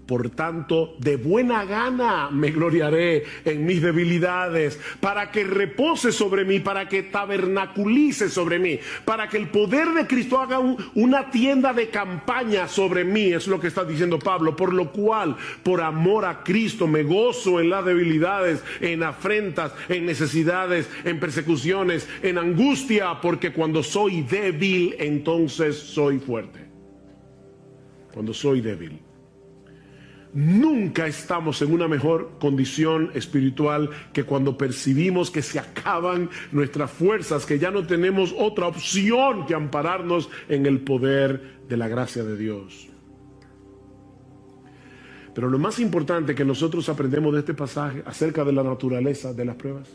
por tanto, de buena gana me gloriaré en mis debilidades, para que repose sobre mí, para que tabernaculice sobre mí, para que el poder de Cristo haga una tienda de campaña sobre mí, es lo que está diciendo Pablo, por lo cual, por amor a Cristo, me gozo en las debilidades, en afrentas, en necesidades, en persecuciones, en angustia, porque cuando soy débil, entonces soy fuerte. Cuando soy débil. Nunca estamos en una mejor condición espiritual que cuando percibimos que se acaban nuestras fuerzas, que ya no tenemos otra opción que ampararnos en el poder de la gracia de Dios. Pero lo más importante que nosotros aprendemos de este pasaje acerca de la naturaleza de las pruebas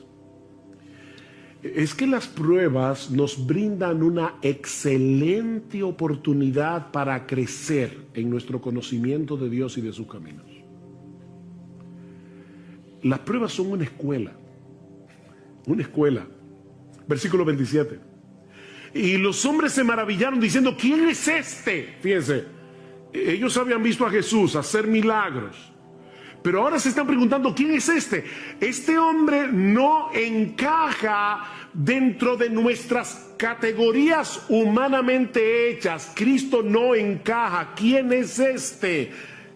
es que las pruebas nos brindan una excelente oportunidad para crecer en nuestro conocimiento de Dios y de sus caminos. Las pruebas son una escuela. Una escuela. Versículo 27. Y los hombres se maravillaron diciendo, ¿quién es este? Fíjense, ellos habían visto a Jesús hacer milagros. Pero ahora se están preguntando, ¿quién es este? Este hombre no encaja dentro de nuestras categorías humanamente hechas. Cristo no encaja. ¿Quién es este?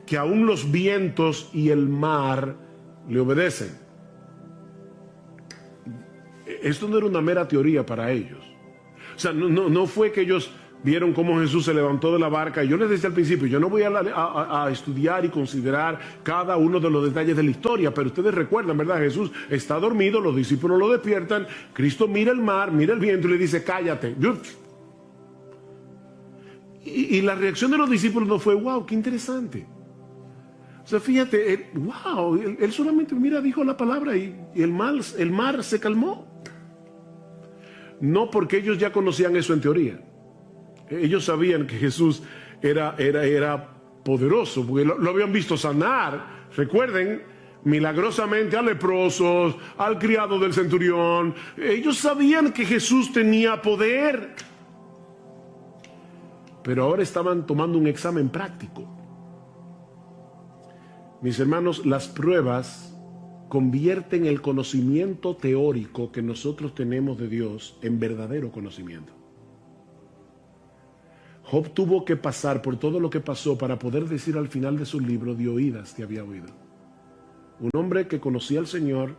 Que aún los vientos y el mar le obedecen. Esto no era una mera teoría para ellos. O sea, no fue que ellos vieron cómo Jesús se levantó de la barca. Y yo les decía al principio, yo no voy a estudiar y considerar cada uno de los detalles de la historia, pero ustedes recuerdan, ¿verdad? Jesús está dormido, los discípulos lo despiertan, Cristo mira el mar, mira el viento y le dice, cállate. Y la reacción de los discípulos no fue, wow, qué interesante. O sea, fíjate, wow, él solamente, mira, dijo la palabra y el mar se calmó. No porque ellos ya conocían eso en teoría. Ellos sabían que Jesús era poderoso, porque lo habían visto sanar. Recuerden, milagrosamente a leprosos, al criado del centurión. Ellos sabían que Jesús tenía poder. Pero ahora estaban tomando un examen práctico. Mis hermanos, las pruebas convierten el conocimiento teórico que nosotros tenemos de Dios en verdadero conocimiento. Job tuvo que pasar por todo lo que pasó para poder decir al final de su libro: de oídas te había oído. Un hombre que conocía al Señor,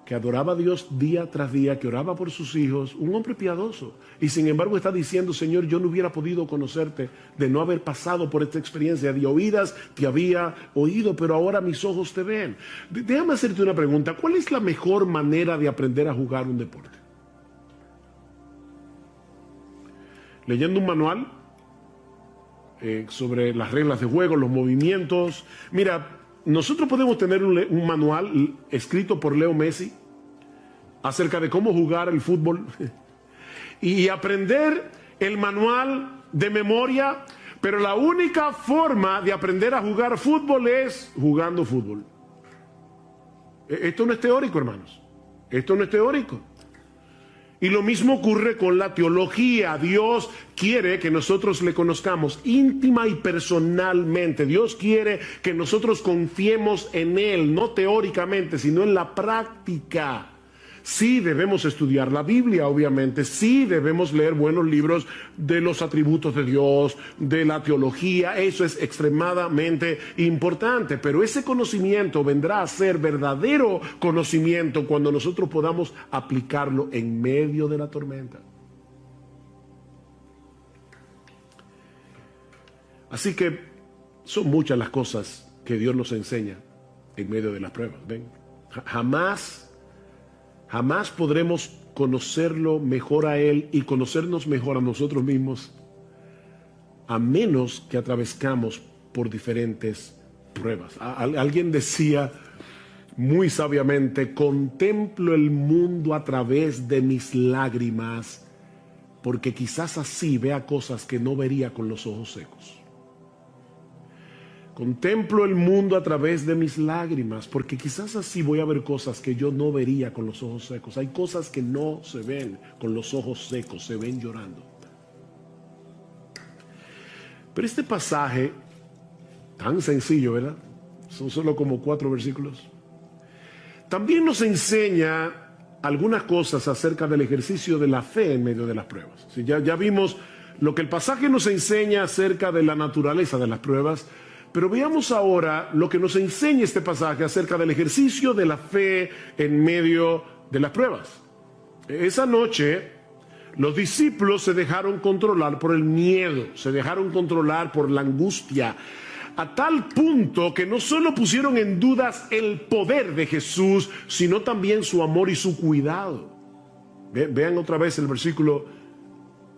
que adoraba a Dios día tras día, que oraba por sus hijos, un hombre piadoso. Y sin embargo está diciendo: Señor, yo no hubiera podido conocerte de no haber pasado por esta experiencia. De oídas te había oído, pero ahora mis ojos te ven. Déjame hacerte una pregunta. ¿Cuál es la mejor manera de aprender a jugar un deporte? Leyendo un manual sobre las reglas de juego, los movimientos. Mira, nosotros podemos tener un manual escrito por Leo Messi acerca de cómo jugar el fútbol y aprender el manual de memoria, pero la única forma de aprender a jugar fútbol es jugando fútbol. Esto no es teórico, hermanos. Esto no es teórico. Y lo mismo ocurre con la teología. Dios quiere que nosotros le conozcamos íntima y personalmente. Dios quiere que nosotros confiemos en Él, no teóricamente, sino en la práctica. Sí debemos estudiar la Biblia, obviamente. Sí debemos leer buenos libros de los atributos de Dios, de la teología. Eso es extremadamente importante. Pero ese conocimiento vendrá a ser verdadero conocimiento cuando nosotros podamos aplicarlo en medio de la tormenta. Así que son muchas las cosas que Dios nos enseña en medio de las pruebas. ¿Ven? Jamás podremos conocerlo mejor a Él y conocernos mejor a nosotros mismos a menos que atravescamos por diferentes pruebas. Alguien decía muy sabiamente: contemplo el mundo a través de mis lágrimas, porque quizás así vea cosas que no vería con los ojos secos. Contemplo el mundo a través de mis lágrimas, porque quizás así voy a ver cosas que yo no vería con los ojos secos. Hay cosas que no se ven con los ojos secos, se ven llorando. Pero este pasaje, tan sencillo, ¿verdad? Son solo como 4 versículos. También nos enseña algunas cosas acerca del ejercicio de la fe en medio de las pruebas. ¿Sí? Ya vimos lo que el pasaje nos enseña acerca de la naturaleza de las pruebas. Pero veamos ahora lo que nos enseña este pasaje acerca del ejercicio de la fe en medio de las pruebas. Esa noche, los discípulos se dejaron controlar por el miedo, se dejaron controlar por la angustia, a tal punto que no solo pusieron en dudas el poder de Jesús, sino también su amor y su cuidado. Vean otra vez el versículo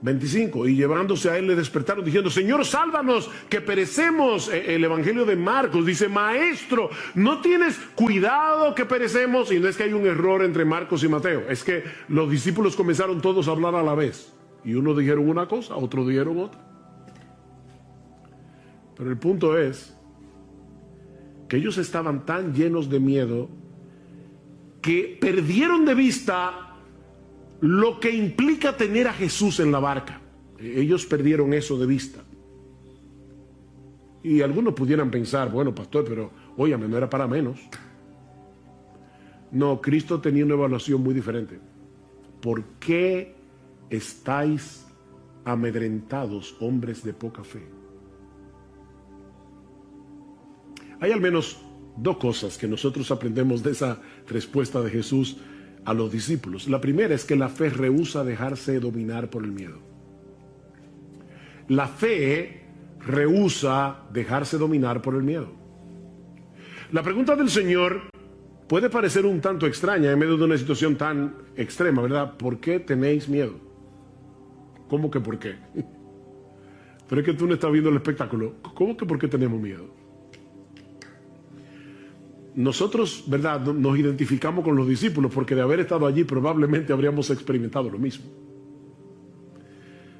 25, y llevándose a él le despertaron diciendo: Señor, sálvanos, que perecemos. El Evangelio de Marcos dice: Maestro, ¿no tienes cuidado que perecemos? Y no es que hay un error entre Marcos y Mateo, es que los discípulos comenzaron todos a hablar a la vez, y unos dijeron una cosa, otros dijeron otra. Pero el punto es que ellos estaban tan llenos de miedo que perdieron de vista lo que implica tener a Jesús en la barca. Ellos perdieron eso de vista. Y algunos pudieran pensar: bueno, pastor, pero óyame, no era para menos. No, Cristo tenía una evaluación muy diferente. ¿Por qué estáis amedrentados, hombres de poca fe? Hay al menos 2 cosas que nosotros aprendemos de esa respuesta de Jesús a los discípulos. La primera es que la fe rehúsa dejarse dominar por el miedo. La fe rehúsa dejarse dominar por el miedo. La pregunta del Señor puede parecer un tanto extraña en medio de una situación tan extrema, ¿verdad? ¿Por qué tenéis miedo? ¿Cómo que por qué? Pero es que tú no estás viendo el espectáculo. ¿Cómo que por qué tenemos miedo? Nosotros, ¿verdad?, nos identificamos con los discípulos porque de haber estado allí probablemente habríamos experimentado lo mismo.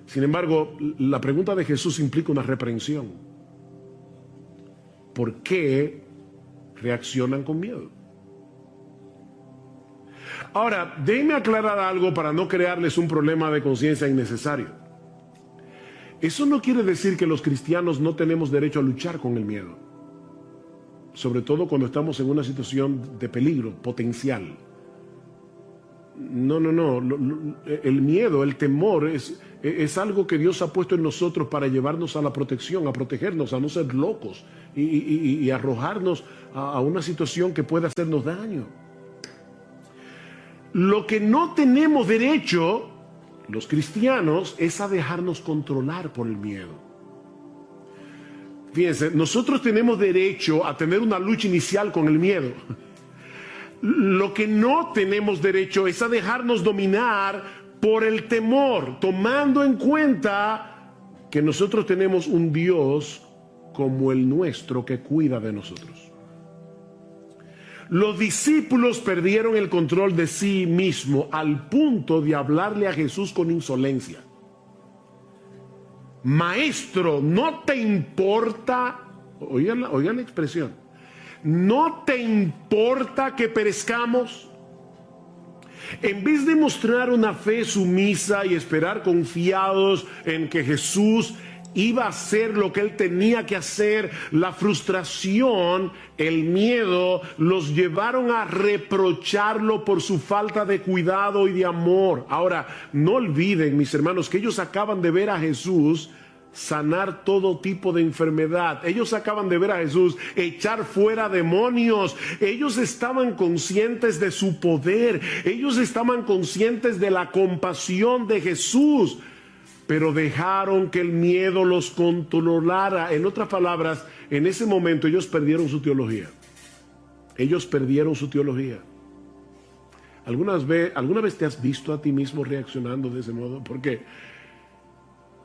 Sin embargo, la pregunta de Jesús implica una reprensión. ¿Por qué reaccionan con miedo? Ahora, déjenme aclarar algo para no crearles un problema de conciencia innecesario. Eso no quiere decir que los cristianos no tenemos derecho a luchar con el miedo. sobre todo cuando estamos en una situación de peligro potencial. No. El miedo, el temor es algo que Dios ha puesto en nosotros para llevarnos a la protección, a protegernos, a no ser locos y arrojarnos a una situación que pueda hacernos daño. Lo que no tenemos derecho, los cristianos, es a dejarnos controlar por el miedo. Fíjense, nosotros tenemos derecho a tener una lucha inicial con el miedo. Lo que no tenemos derecho es a dejarnos dominar por el temor, tomando en cuenta que nosotros tenemos un Dios como el nuestro que cuida de nosotros. Los discípulos perdieron el control de sí mismos al punto de hablarle a Jesús con insolencia. Maestro, ¿no te importa? Oigan la expresión. ¿No te importa que perezcamos? En vez de mostrar una fe sumisa y esperar confiados en que Jesús iba a hacer lo que él tenía que hacer, la frustración, el miedo, los llevaron a reprocharlo por su falta de cuidado y de amor. Ahora, no olviden, mis hermanos, que ellos acaban de ver a Jesús sanar todo tipo de enfermedad. Ellos acaban de ver a Jesús echar fuera demonios. Ellos estaban conscientes de su poder. Ellos estaban conscientes de la compasión de Jesús, pero dejaron que el miedo los controlara. En otras palabras, en ese momento ellos perdieron su teología. Ellos perdieron su teología. ¿Alguna vez te has visto a ti mismo reaccionando de ese modo? Porque,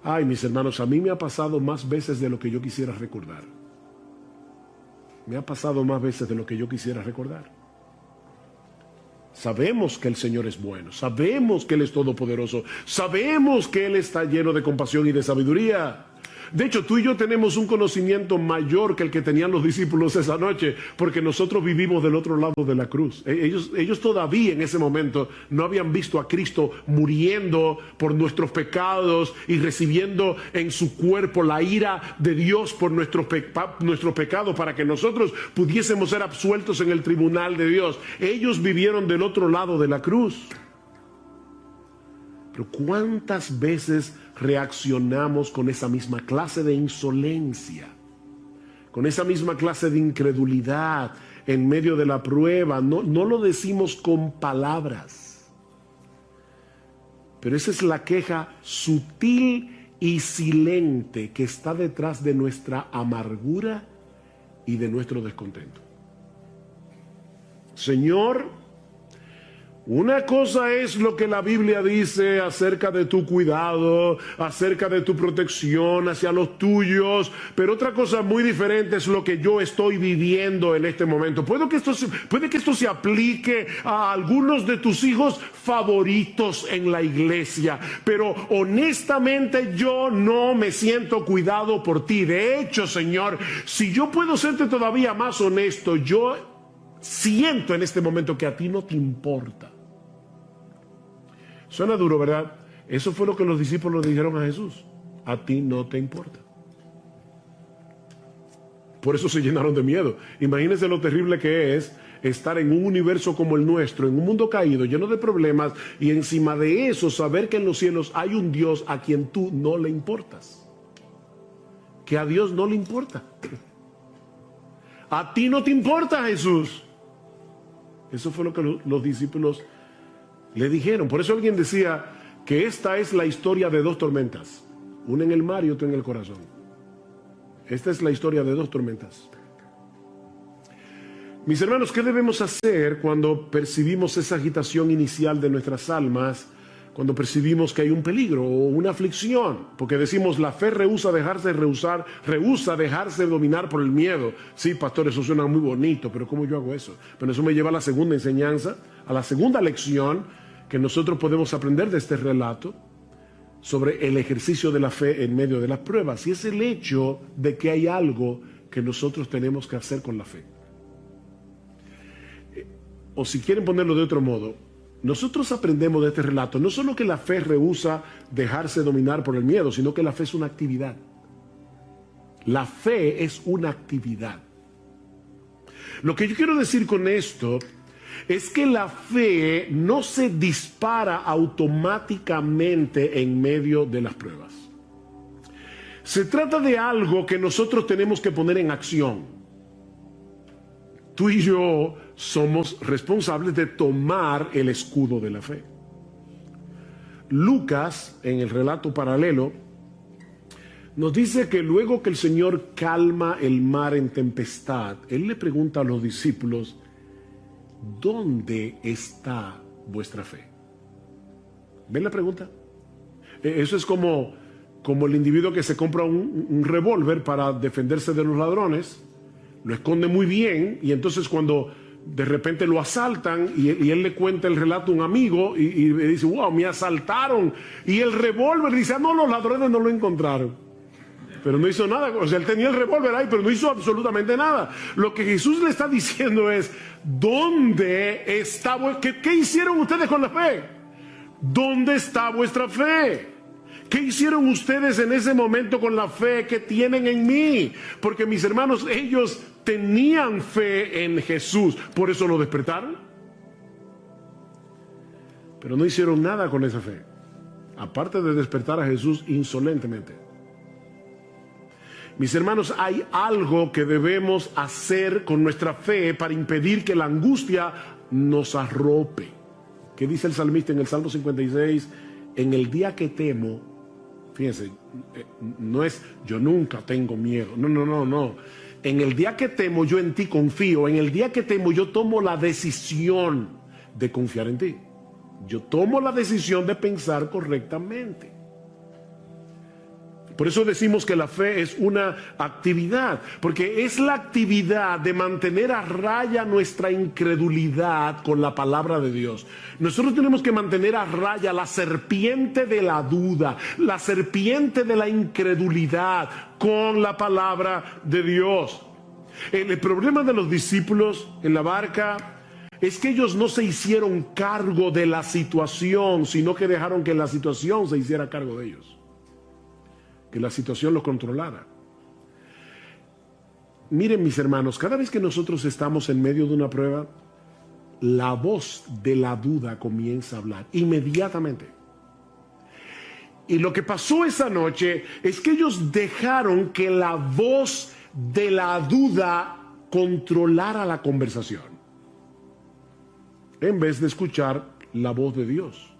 ay, mis hermanos, a mí me ha pasado más veces de lo que yo quisiera recordar. Me ha pasado más veces de lo que yo quisiera recordar. Sabemos que el Señor es bueno, sabemos que Él es todopoderoso, sabemos que Él está lleno de compasión y de sabiduría. De hecho, tú y yo tenemos un conocimiento mayor que el que tenían los discípulos esa noche, porque nosotros vivimos del otro lado de la cruz. Ellos todavía en ese momento no habían visto a Cristo muriendo por nuestros pecados y recibiendo en su cuerpo la ira de Dios por nuestros pecados para que nosotros pudiésemos ser absueltos en el tribunal de Dios. Ellos vivieron del otro lado de la cruz. Pero ¿cuántas veces reaccionamos con esa misma clase de insolencia, con esa misma clase de incredulidad en medio de la prueba? No lo decimos con palabras, pero esa es la queja sutil y silente que está detrás de nuestra amargura y de nuestro descontento. Señor, una cosa es lo que la Biblia dice acerca de tu cuidado, acerca de tu protección hacia los tuyos, pero otra cosa muy diferente es lo que yo estoy viviendo en este momento. Puede que esto se aplique a algunos de tus hijos favoritos en la iglesia, pero honestamente yo no me siento cuidado por ti. De hecho, Señor, si yo puedo serte todavía más honesto, yo siento en este momento que a ti no te importa. Suena duro, ¿verdad? Eso fue lo que los discípulos le dijeron a Jesús. A ti no te importa. Por eso se llenaron de miedo. Imagínense lo terrible que es estar en un universo como el nuestro, en un mundo caído, lleno de problemas, y encima de eso saber que en los cielos hay un Dios a quien tú no le importas. Que a Dios no le importa. A ti no te importa, Jesús. Eso fue lo que los discípulos le dijeron. Por eso alguien decía que esta es la historia de dos tormentas, una en el mar y otra en el corazón. Esta es la historia de dos tormentas. Mis hermanos, ¿qué debemos hacer cuando percibimos esa agitación inicial de nuestras almas? Cuando percibimos que hay un peligro o una aflicción, porque decimos la fe rehúsa dejarse dominar por el miedo. Sí, pastor, eso suena muy bonito, pero ¿cómo yo hago eso? Pero eso me lleva a la segunda enseñanza, a la segunda lección que nosotros podemos aprender de este relato sobre el ejercicio de la fe en medio de las pruebas, y es el hecho de que hay algo que nosotros tenemos que hacer con la fe. O si quieren ponerlo de otro modo, nosotros aprendemos de este relato no solo que la fe rehúsa dejarse dominar por el miedo, sino que la fe es una actividad. La fe es una actividad. Lo que yo quiero decir con esto es que la fe no se dispara automáticamente en medio de las pruebas. Se trata de algo que nosotros tenemos que poner en acción. Tú y yo somos responsables de tomar el escudo de la fe. Lucas, en el relato paralelo, nos dice que luego que el Señor calma el mar en tempestad, Él le pregunta a los discípulos: ¿dónde está vuestra fe? ¿Ven la pregunta? Eso es como el individuo que se compra un revólver para defenderse de los ladrones, lo esconde muy bien, y entonces cuando de repente lo asaltan y él le cuenta el relato a un amigo y le dice: wow, me asaltaron, y el revólver dice: no, los ladrones no lo encontraron. Pero no hizo nada. O sea, él tenía el revólver ahí, pero no hizo absolutamente nada. Lo que Jesús le está diciendo es: ¿dónde está? ¿Qué hicieron ustedes con la fe? ¿Dónde está vuestra fe? ¿Qué hicieron ustedes en ese momento con la fe que tienen en mí? Porque, mis hermanos, ellos tenían fe en Jesús, por eso lo despertaron. Pero no hicieron nada con esa fe, aparte de despertar a Jesús insolentemente. Mis hermanos, hay algo que debemos hacer con nuestra fe para impedir que la angustia nos arrope. ¿Qué dice el salmista en el Salmo 56? En el día que temo, fíjense, no es yo nunca tengo miedo, no. En el día que temo, yo en ti confío. En el día que temo, yo tomo la decisión de confiar en ti. Yo tomo la decisión de pensar correctamente. Por eso decimos que la fe es una actividad, porque es la actividad de mantener a raya nuestra incredulidad con la palabra de Dios. Nosotros tenemos que mantener a raya la serpiente de la duda, la serpiente de la incredulidad con la palabra de Dios. El problema de los discípulos en la barca es que ellos no se hicieron cargo de la situación, sino que dejaron que la situación se hiciera cargo de ellos, que la situación los controlara. Miren, mis hermanos, cada vez que nosotros estamos en medio de una prueba, la voz de la duda comienza a hablar inmediatamente. Y lo que pasó esa noche es que ellos dejaron que la voz de la duda controlara la conversación, en vez de escuchar la voz de Dios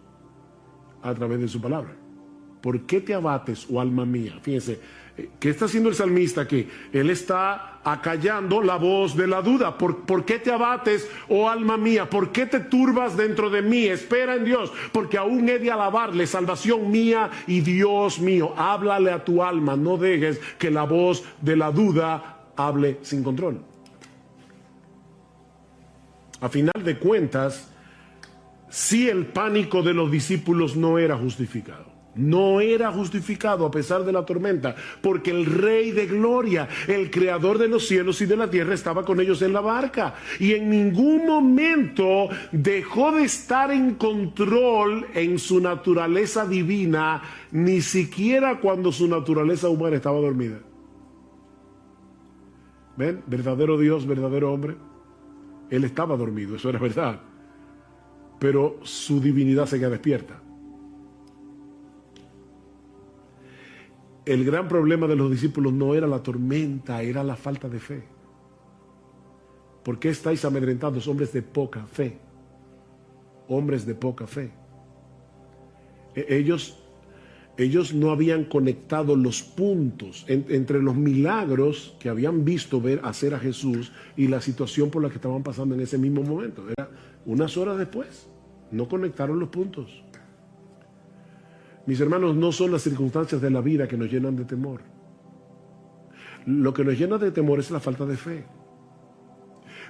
a través de su palabra. ¿Por qué te abates, oh alma mía? Fíjense, ¿qué está haciendo el salmista aquí? Él está acallando la voz de la duda. ¿Por qué te abates, oh alma mía? ¿Por qué te turbas dentro de mí? Espera en Dios, porque aún he de alabarle, salvación mía y Dios mío. Háblale a tu alma, no dejes que la voz de la duda hable sin control. A final de cuentas, sí, el pánico de los discípulos no era justificado. No era justificado a pesar de la tormenta, porque el Rey de Gloria, el Creador de los cielos y de la tierra, estaba con ellos en la barca, y en ningún momento dejó de estar en control en su naturaleza divina, ni siquiera cuando su naturaleza humana estaba dormida. ¿Ven? Verdadero Dios, verdadero hombre. Él estaba dormido, eso era verdad, pero su divinidad seguía despierta. El gran problema de los discípulos no era la tormenta, era la falta de fe. ¿Por qué estáis amedrentados, hombres de poca fe? Hombres de poca fe. Ellos no habían conectado los puntos entre los milagros que habían visto hacer a Jesús y la situación por la que estaban pasando en ese mismo momento. Era unas horas después. No conectaron los puntos. Mis hermanos, no son las circunstancias de la vida que nos llenan de temor. Lo que nos llena de temor es la falta de fe.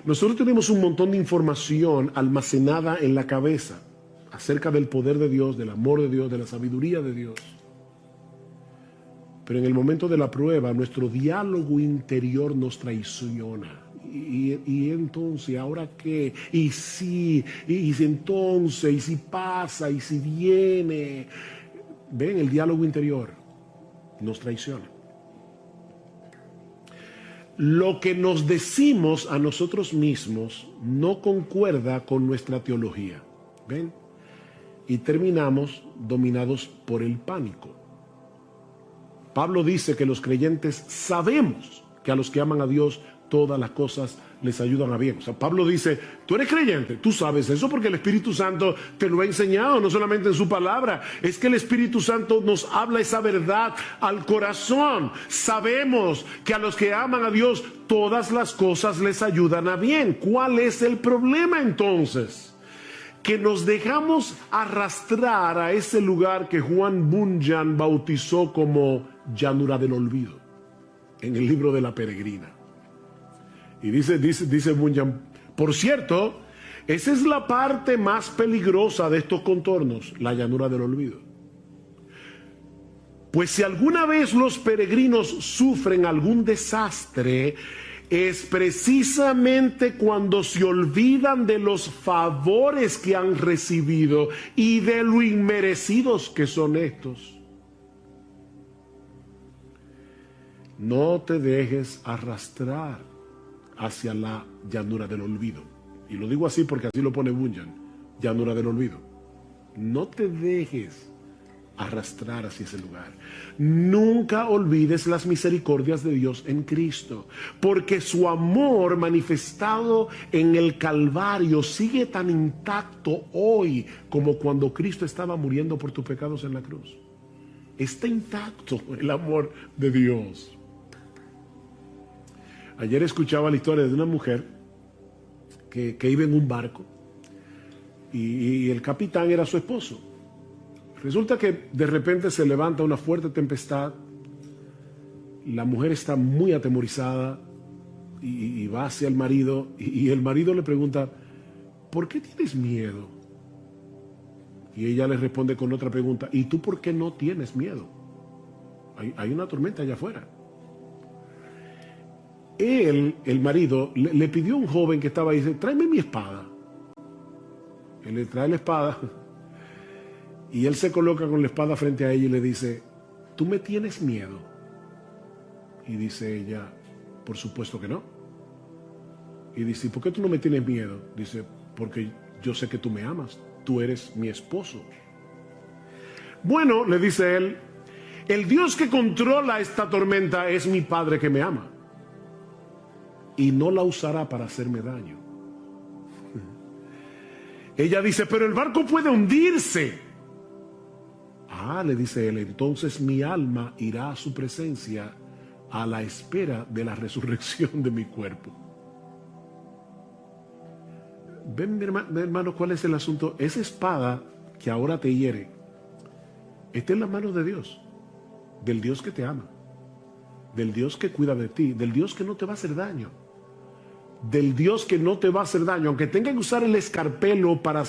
Nosotros tenemos un montón de información almacenada en la cabeza acerca del poder de Dios, del amor de Dios, de la sabiduría de Dios. Pero en el momento de la prueba, nuestro diálogo interior nos traiciona. Y entonces, ¿ahora qué? Y sí, y entonces, y si pasa, y si viene. Ven, el diálogo interior nos traiciona. lo que nos decimos a nosotros mismos no concuerda con nuestra teología. ¿Ven? Y terminamos dominados por el pánico. Pablo dice que los creyentes sabemos que a los que aman a Dios todas las cosas les ayudan a bien. O sea, Pablo dice, tú eres creyente, tú sabes eso porque el Espíritu Santo te lo ha enseñado, no solamente en su palabra, es que el Espíritu Santo nos habla esa verdad al corazón. Sabemos que a los que aman a Dios todas las cosas les ayudan a bien. ¿Cuál es el problema entonces? Que nos dejamos arrastrar a ese lugar que Juan Bunyan bautizó como llanura del olvido, en el libro de La Peregrina. Y dice Bunyan, por cierto, esa es la parte más peligrosa de estos contornos, la llanura del olvido. Pues si alguna vez los peregrinos sufren algún desastre, es precisamente cuando se olvidan de los favores que han recibido y de lo inmerecidos que son estos. No te dejes arrastrar hacia la llanura del olvido. Y lo digo así porque así lo pone Bunyan, llanura del olvido. No te dejes arrastrar hacia ese lugar. Nunca olvides las misericordias de Dios en Cristo, porque su amor manifestado en el Calvario sigue tan intacto hoy como cuando Cristo estaba muriendo por tus pecados en la cruz. Está intacto el amor de Dios. Ayer escuchaba la historia de una mujer que iba en un barco y el capitán era su esposo. Resulta que de repente se levanta una fuerte tempestad, la mujer está muy atemorizada y va hacia el marido y el marido le pregunta, ¿por qué tienes miedo? Y ella le responde con otra pregunta, ¿y tú por qué no tienes miedo? Hay una tormenta allá afuera. El marido, le pidió a un joven que estaba ahí, dice, tráeme mi espada. Él le trae la espada y él se coloca con la espada frente a ella y le dice, ¿tú me tienes miedo? Y dice ella, por supuesto que no. Y dice, ¿por qué tú no me tienes miedo? Dice, porque yo sé que tú me amas, tú eres mi esposo. Bueno, le dice él, el Dios que controla esta tormenta es mi Padre que me ama. Y no la usará para hacerme daño. Ella dice, pero el barco puede hundirse. Ah, le dice él, entonces mi alma irá a su presencia a la espera de la resurrección de mi cuerpo. Ven, mi hermano, ¿cuál es el asunto? Esa espada que ahora te hiere está en las manos de Dios, del Dios que te ama, del Dios que cuida de ti, del Dios que no te va a hacer daño. Del Dios que no te va a hacer daño, aunque tenga que usar el escarpelo para